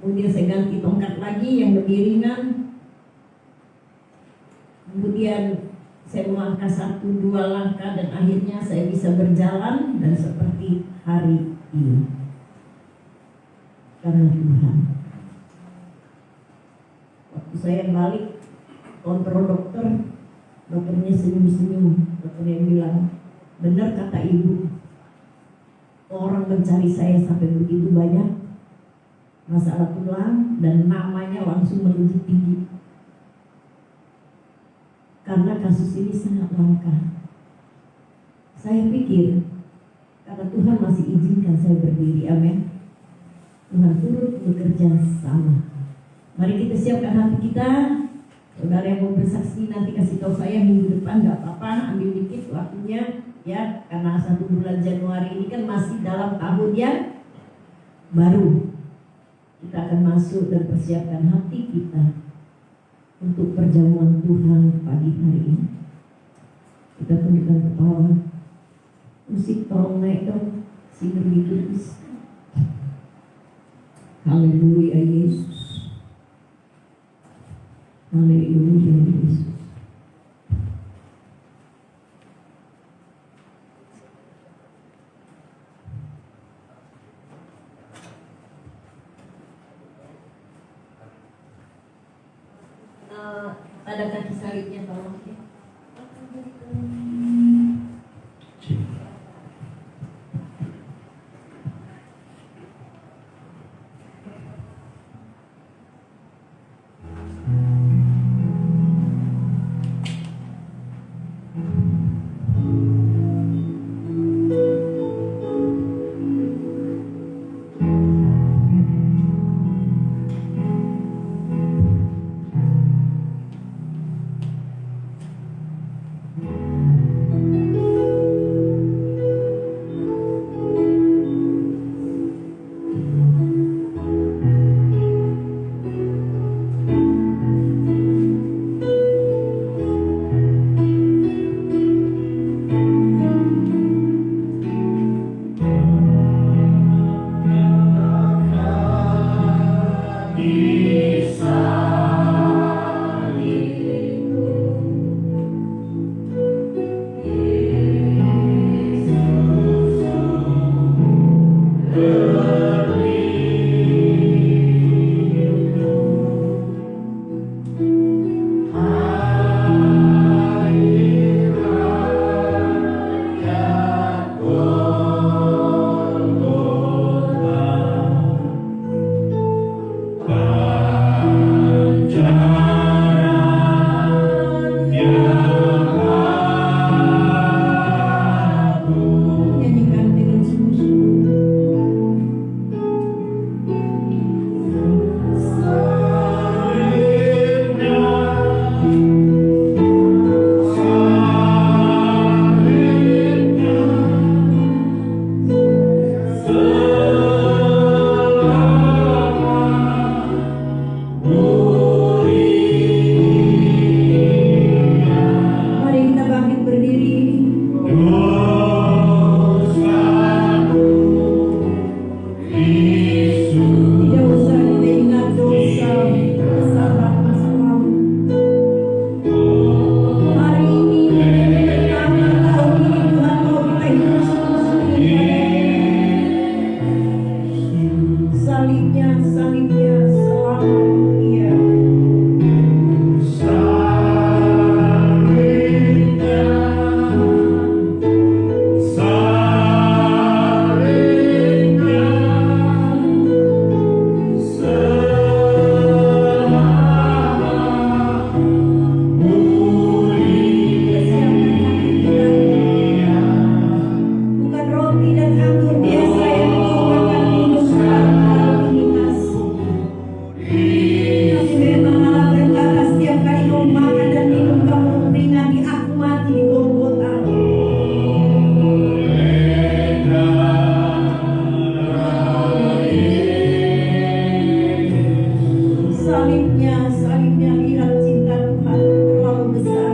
kemudian saya ganti tongkat lagi yang lebih ringan, kemudian saya melangkah 1-2 langkah dan akhirnya saya bisa berjalan dan seperti hari ini, karena Tuhan. Waktu saya balik kontrol dokter, dokternya senyum-senyum, dokternya bilang, benar kata ibu, orang mencari saya sampai begitu banyak masalah tulang dan namanya langsung melejit tinggi. Karena kasus ini sangat langka. Saya pikir karena Tuhan masih izinkan saya berdiri, amin. Tuhan turut bekerja sama. Mari kita siapkan hati kita. Saudara yang mau bersaksi nanti kasih tahu saya minggu depan, gak apa-apa, ambil dikit waktunya. Ya, karena 1 bulan Januari ini kan masih dalam tahun yang baru. Kita akan masuk dan persiapkan hati kita untuk perjamuan Tuhan pagi hari ini. Kita tundukkan kepala. Musik tolong naik dong, singer ditulis. Haleluya Yesus. Haleluya Yesus. Pada kaki salibnya tolong ya. Nyanyikan dengan sungguh-sungguh. Mari kita bangkit berdiri. Tidak usah kita ingat dosa, kesalahan masa lalu. Hari ini pertama tahun ini Tuhan mau kita hidup sungguh-sungguh. Salibnya selamat. Iya. Bukan roti dan anggur biasa yang kau makan minum rutinitas. Tapi memang Allah berkata setiap kali kau makan dan minum kamu memperingati aku mati di Golgota. Salibnya lihat cinta Tuhan terlalu besar.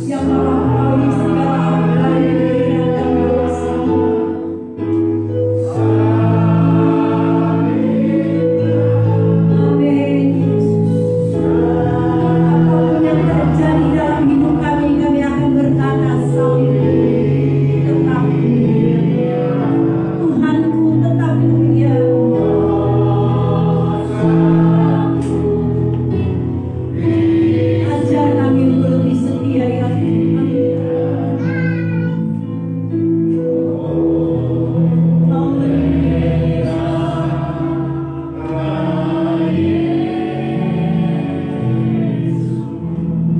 Yang melampaui segala akal pikiran dan dosa. Amin Yesus. Apapun yang terjadi dalam hidup kami akan berkata salib tetap mulia. Tuhanku tetap mulia. Ajar kami untuk lebih setia ya Tuhan.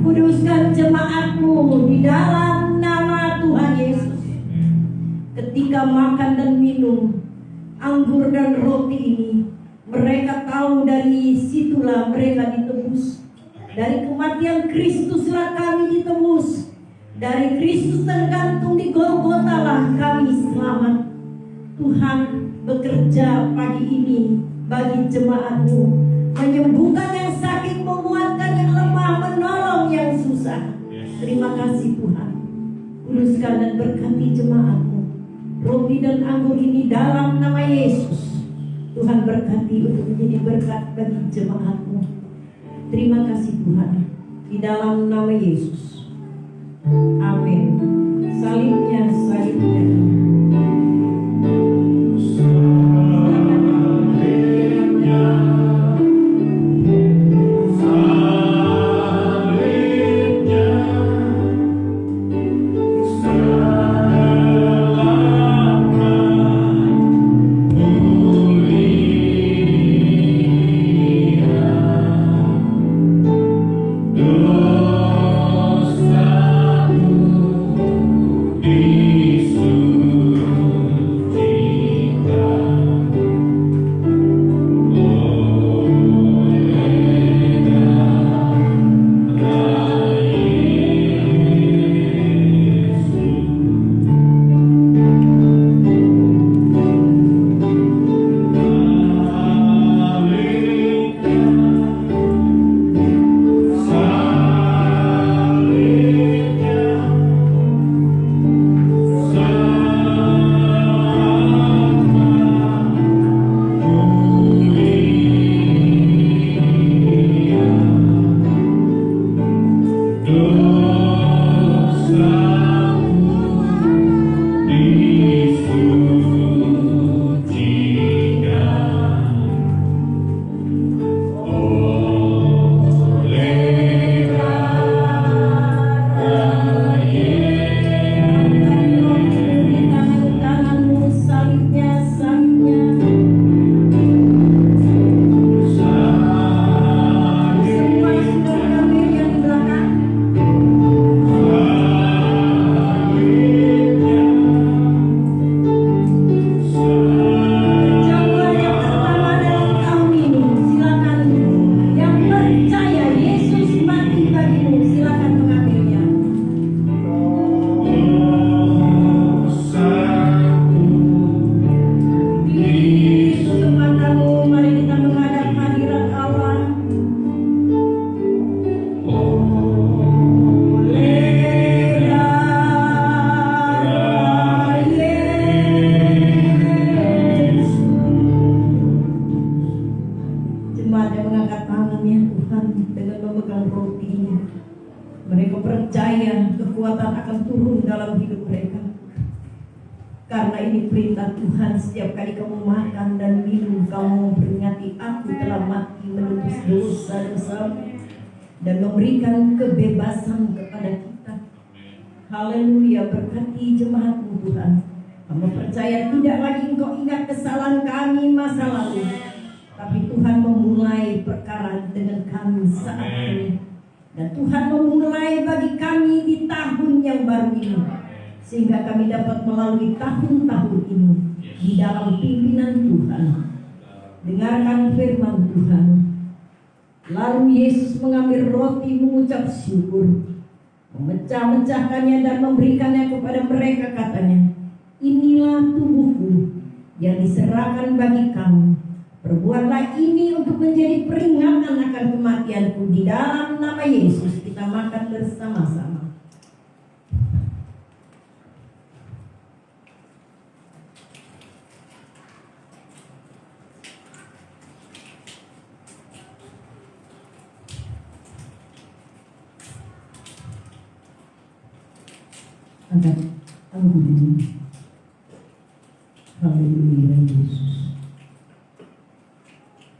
Kuduskan jemaatmu di dalam nama Tuhan Yesus. Ketika makan dan minum anggur dan roti ini, mereka tahu dari situlah mereka ditebus. Dari kematian Kristuslah kami ditebus. Dari Kristus tergantung di Golgota lah kami selamat. Tuhan bekerja pagi ini bagi jemaat-Mu, menyembuhkan yang sakit, menguatkan yang lemah, menolong yang susah. Terima kasih Tuhan. Kuduskan dan berkati jemaat-Mu. Roti dan anggur ini dalam nama Yesus. Tuhan berkati untuk menjadi berkat bagi jemaat-Mu. Terima kasih Tuhan. Di dalam nama Yesus. Amin. Salibnya. Dosamu Yesus. Mereka percaya kekuatan akan turun dalam hidup mereka. Karena ini perintah Tuhan, setiap kali kamu makan dan minum, kamu memperingati aku telah mati menebus dosa-dosamu dan memberikan kebebasan kepada kita. Haleluya, berkati jemaatmu Tuhan. Kamu percaya tidak lagi engkau ingat kesalahan kami masa lalu, tapi Tuhan memulai perkara dengan kami saat ini. Dan Tuhan memulai bagi kami di tahun yang baru ini, sehingga kami dapat melalui tahun-tahun ini di dalam pimpinan Tuhan. Dengarkan firman Tuhan. Lalu Yesus mengambil roti, mengucap syukur, memecah-mecahkannya dan memberikannya kepada mereka, katanya, inilah tubuhku yang diserahkan bagi kamu. Perbuatlah ini untuk menjadi peringatan akan kematianku. Di dalam nama Yesus kita makan bersama-sama. Angkat anggur dulu. Haleluya Yesus.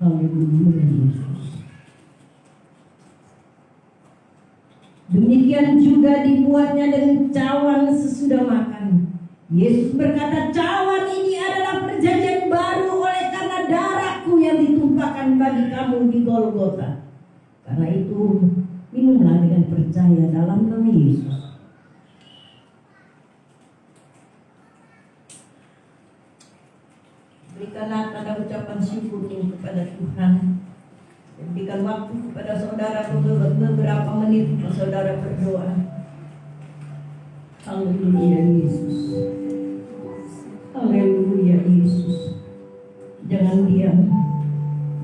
Haleluya Yesus. Demikian juga dibuatnya dengan cawan sesudah makan. Yesus berkata, cawan ini adalah perjanjian baru oleh karena darahku yang ditumpahkan bagi kamu di Golgota. Karena itu minumlah dengan percaya dalam nama Yesus. Berikanlah tanda ucapan syukurmu kepada Tuhan. Berikan waktu kepada saudara beberapa menit untuk saudara berdoa. Haleluya Yesus. Haleluya Yesus. Jangan diam.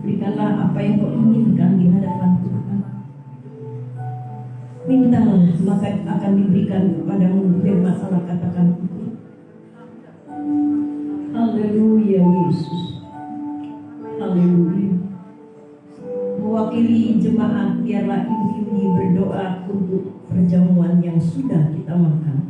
Berikanlah apa yang kau inginkan di hadapan Tuhan. Mintalah, maka akan diberikan kepadamu. Firman Allah katakan, haleluya Yesus. Haleluya. Mewakili jemaat, biarlah ibu-ibu berdoa untuk perjamuan yang sudah kita makan.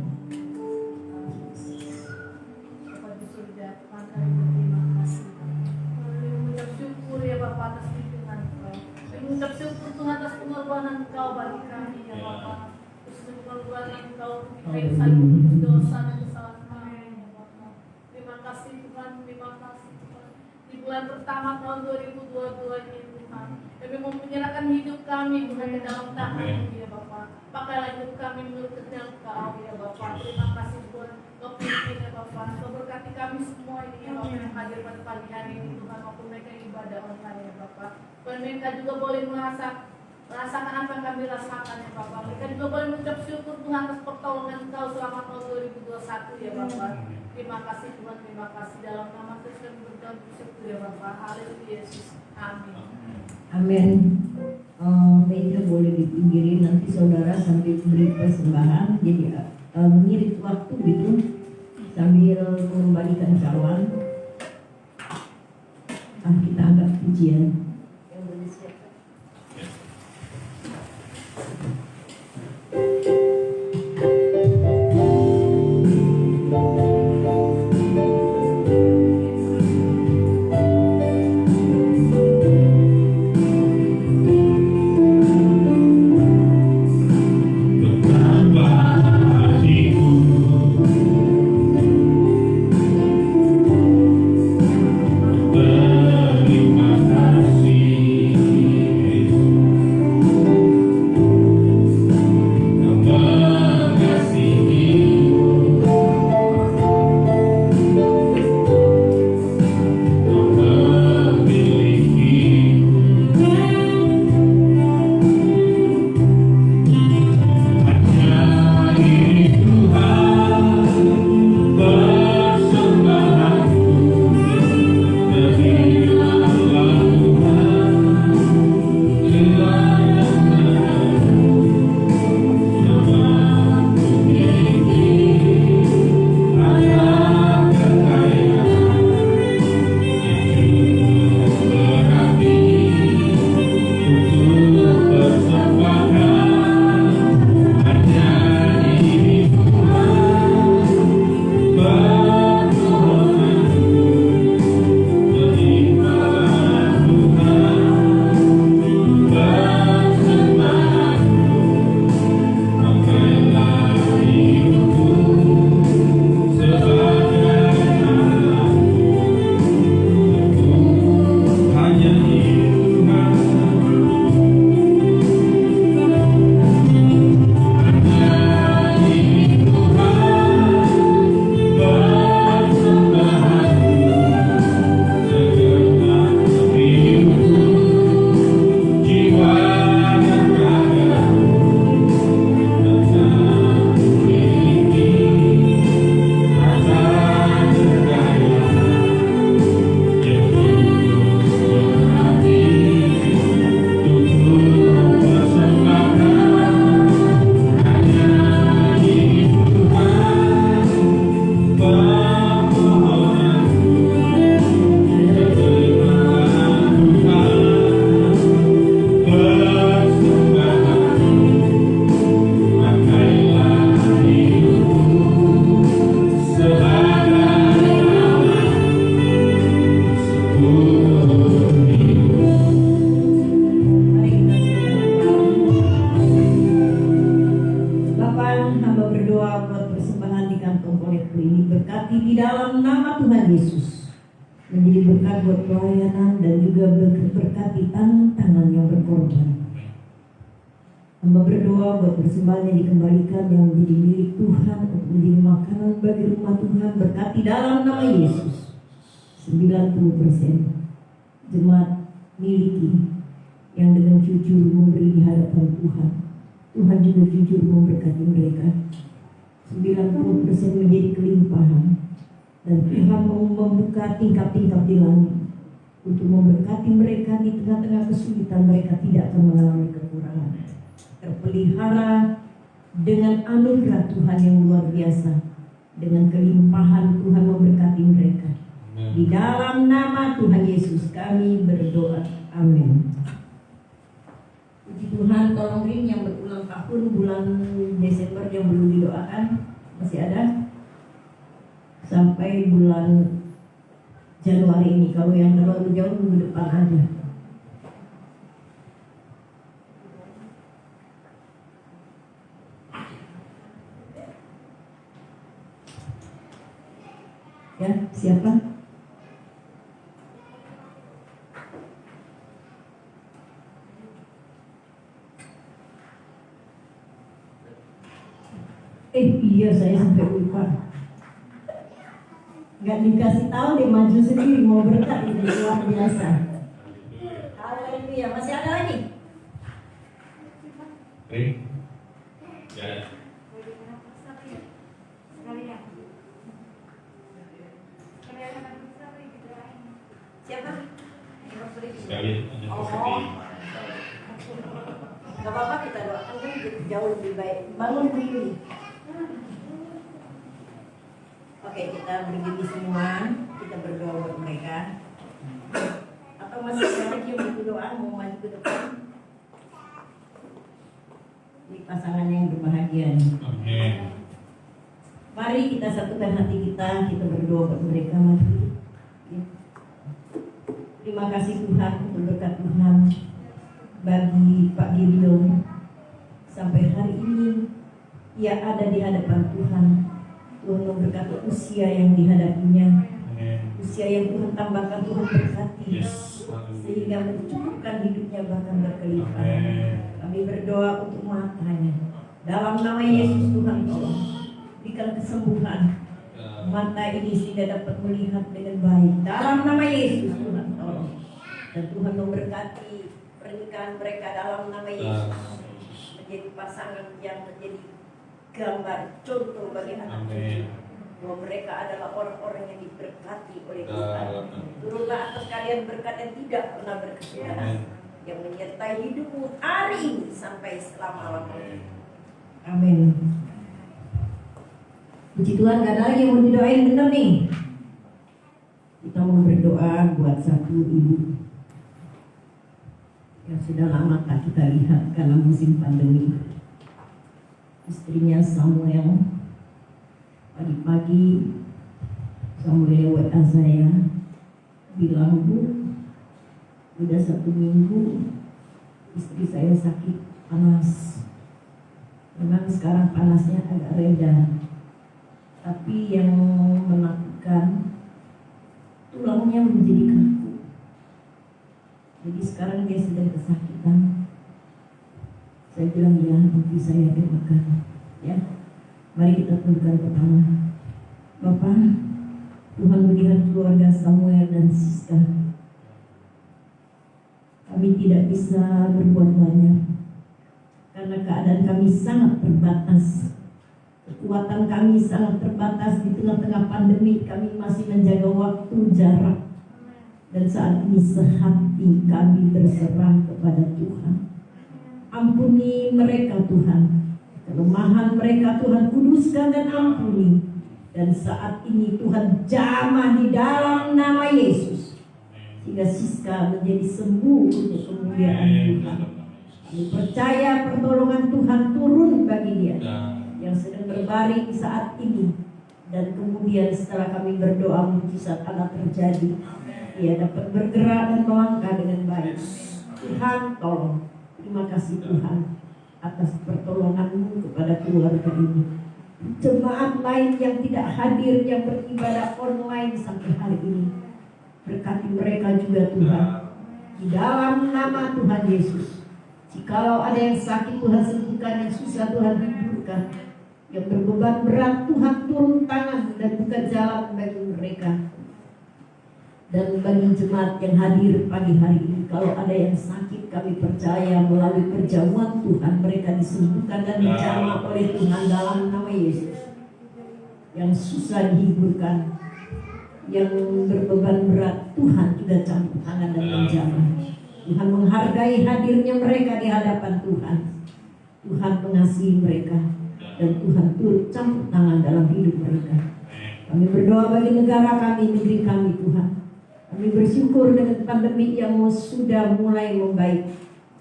Bapak di surga, terima kasih. Kami mengucap syukur ya Bapak atas pimpingan Engkau. Kami mengucap syukur Tuhan atas pengorbanan Engkau bagi kami ya Bapak. Terus pengorbanan Engkau untuk kita saling dosa dan kesalahan kami ya Bapak. Terima kasih Tuhan, terima kasih Tuhan. Di bulan pertama tahun 2022 ini Tuhan, kami mau menyerahkan hidup kami Tuhan ke dalam tangan-Mu ya Bapak. Pakailah hidup kami menurut kehendak Engkau ya Bapak. Terima kasih Tuhan, Kau pimpin ya Bapak. Kau berkati kami semua ini ya Bapak yang hadir pada pagi hari ini Tuhan, maupun mereka yang ibadah online ya Bapak. Dan mereka juga boleh merasakan apa yang kami rasakan ya Bapak. Mereka juga boleh mengucap syukur Tuhan atas pertolongan Engkau selama tahun 2021 ya Bapak. Terima kasih Tuhan, terima kasih. Dalam nama Kristus kami berdoa bersyukur ya Bapak. Haleluya Yesus. Amin. Amin. Meja boleh dipinggirin, nanti saudara sambil beri persembahan, jadi mengirit waktu gitu sambil mengembalikan cawan. Kita anggap pujian. Yang boleh siapkan. Terima kasih. Backpro ini berkati di dalam nama Tuhan Yesus, menjadi berkat buat pelayanan dan juga berkati tangan-tangan yang berkorban. Hamba berdoa buat persembahan yang dikembalikan yang menjadi milik Tuhan untuk menjadi makanan bagi rumah Tuhan, berkati dalam nama Yesus. 90% jemaat miliki yang dengan jujur memberi di hadapan Tuhan. Tuhan juga jujur memberkati mereka. 90% menjadi kelimpahan. Dan Tuhan mau membuka tingkap-tingkap di langit untuk memberkati mereka di tengah-tengah kesulitan. Mereka tidak akan mengalami kekurangan. Terpelihara dengan anugerah Tuhan yang luar biasa. Dengan kelimpahan Tuhan memberkati mereka. Di dalam nama Tuhan Yesus kami berdoa. Amin. Puji Tuhan, tolong ring yang berulang tahun bulan Desember yang belum didoakan. Masih ada? Sampai bulan Januari ini. Kalau yang terlalu jauh minggu depan aja. Ya, siapa? Iya, saya sampai lupa. Gak dikasih tahu dia maju sendiri mau berkat, itu luar biasa. Haleluya. Masih ada lagi? Ring? Ya. Siapa? Sekali hanya Oh. sedih. Gak apa-apa, kita doakan kan jauh lebih baik. Bangun dulu. Oke, kita berdiri semua. Kita berdoa buat mereka. Atau masih ada lagi yang butuh doa mau maju ke depan? Ini pasangan yang berbahagia nih. Amin. Mari kita satukan hati kita berdoa buat mereka. Mari. Ya. Terima kasih Tuhan untuk berkat Tuhan bagi Pak Gideon. Sampai hari ini ia ada di hadapan Tuhan. Tuhan memberkati usia yang dihadapinya, usia yang Tuhan tambahkan, Tuhan berkati, sehingga mencukupkan hidupnya bahkan berkelimpahan. Kami berdoa untuk matanya. Dalam nama Yesus Tuhan tolong berikan kesembuhan mata ini sehingga dapat melihat dengan baik. Dalam nama Yesus Tuhan tolong. Dan Tuhan memberkati pernikahan mereka dalam nama Yesus. Menjadi pasangan yang menjadi gambar contoh bagi anak cucu bahwa mereka adalah orang-orang yang diberkati oleh Tuhan. Turunlah atas kalian berkat yang tidak pernah berkesudahan yang menyertai hidupmu hari ini sampai selama-lamanya. Amin. Puji Tuhan, gak ada lagi yang mau didoain, bener nih. Kita mau berdoa buat satu ibu yang sudah lama tak kita lihat karena musim pandemi. Istrinya Samuel, pagi-pagi Samuel WA saya bilang, Bu, udah 1 minggu istri saya sakit panas. Memang sekarang panasnya agak reda, tapi yang menakutkan tulangnya menjadi kaku. Jadi sekarang dia sedang kesakitan. Saya bilang, ya, nanti saya doakan. Ya, mari kita tundukkan kepala. Bapak, Tuhan melihat keluarga Samuel dan Siska. Kami tidak bisa berbuat banyak karena keadaan kami sangat terbatas. Kekuatan kami sangat terbatas di tengah-tengah pandemi. Kami masih menjaga waktu, jarak. Dan saat ini sehati kami berserah kepada Tuhan. Ampuni mereka Tuhan, kelemahan mereka Tuhan, kuduskan dan ampuni. Dan saat ini Tuhan jamah di dalam nama Yesus, sehingga Siska menjadi sembuh untuk kemuliaan Tuhan. Kami percaya pertolongan Tuhan turun bagi dia yang sedang berbaring saat ini. Dan kemudian setelah kami berdoa, mujizat akan terjadi. Ia dapat bergerak dan melangkah dengan baik. Tuhan tolong. Terima kasih Tuhan atas pertolongan-Mu kepada keluarga ini. jemaat lain yang tidak hadir, yang beribadah online sampai hari ini. Berkati mereka juga Tuhan. Di dalam nama Tuhan Yesus. Jikalau ada yang sakit Tuhan sembuhkan, yang susah Tuhan hiburkan, yang berbeban berat Tuhan turun tangan dan buka jalan bagi mereka. Dan bagi jemaat yang hadir pagi hari ini, kalau ada yang sakit, kami percaya melalui perjamuan Tuhan mereka disembuhkan dan dijamah oleh Tuhan dalam nama Yesus. Yang susah dihiburkan, yang berbeban berat, Tuhan juga campur tangan dan menjamah. Tuhan menghargai hadirnya mereka di hadapan Tuhan. Tuhan mengasihi mereka dan Tuhan turut campur tangan dalam hidup mereka. Kami berdoa bagi negara kami, negeri kami Tuhan. Kami bersyukur dengan pandemi yang sudah mulai membaik.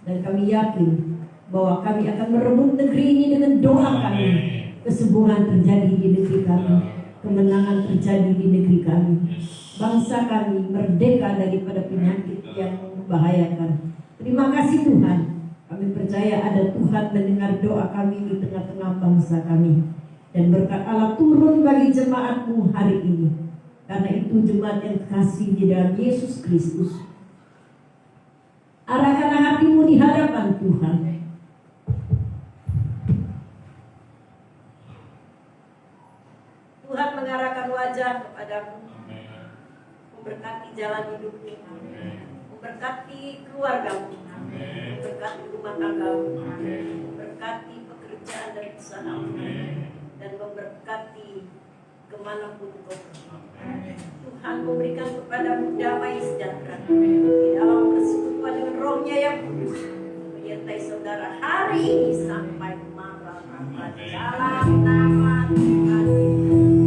Dan kami yakin bahwa kami akan merebut negeri ini dengan doa kami. Kesembuhan terjadi di negeri kami. Kemenangan terjadi di negeri kami. Bangsa kami merdeka daripada penyakit yang membahayakan. Terima kasih Tuhan. Kami percaya ada Tuhan mendengar doa kami di tengah-tengah bangsa kami. Dan berkat Allah turun bagi jemaat-Mu hari ini. Karena itu jemaat yang kasih di dalam Yesus Kristus. Arahkanlah hatimu di hadapan Tuhan. Tuhan mengarahkan wajah kepadamu, memberkati jalan hidupmu, memberkati keluargamu, memberkati rumah tanggamu, memberkati pekerjaan dan usahamu, dan memberkati kemanapun kau pergi. Tuhan memberikan kepadamu damai sejahtera di dalam persekutuan dengan Roh-Nya yang kudus, menyertai saudara hari ini sampai malam. Dalam nama Tuhan Yesus.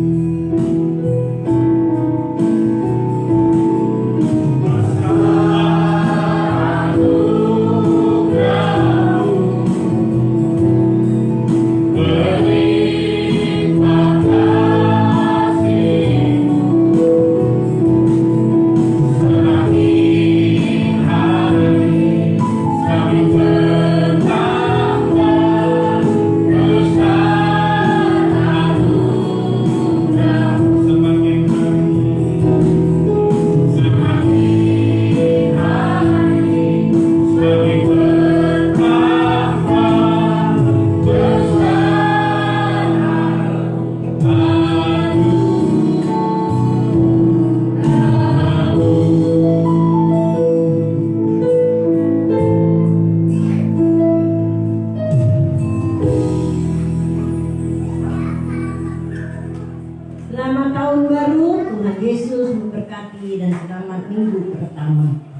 Selamat tahun baru, Tuhan Yesus memberkati dan selamat minggu pertama.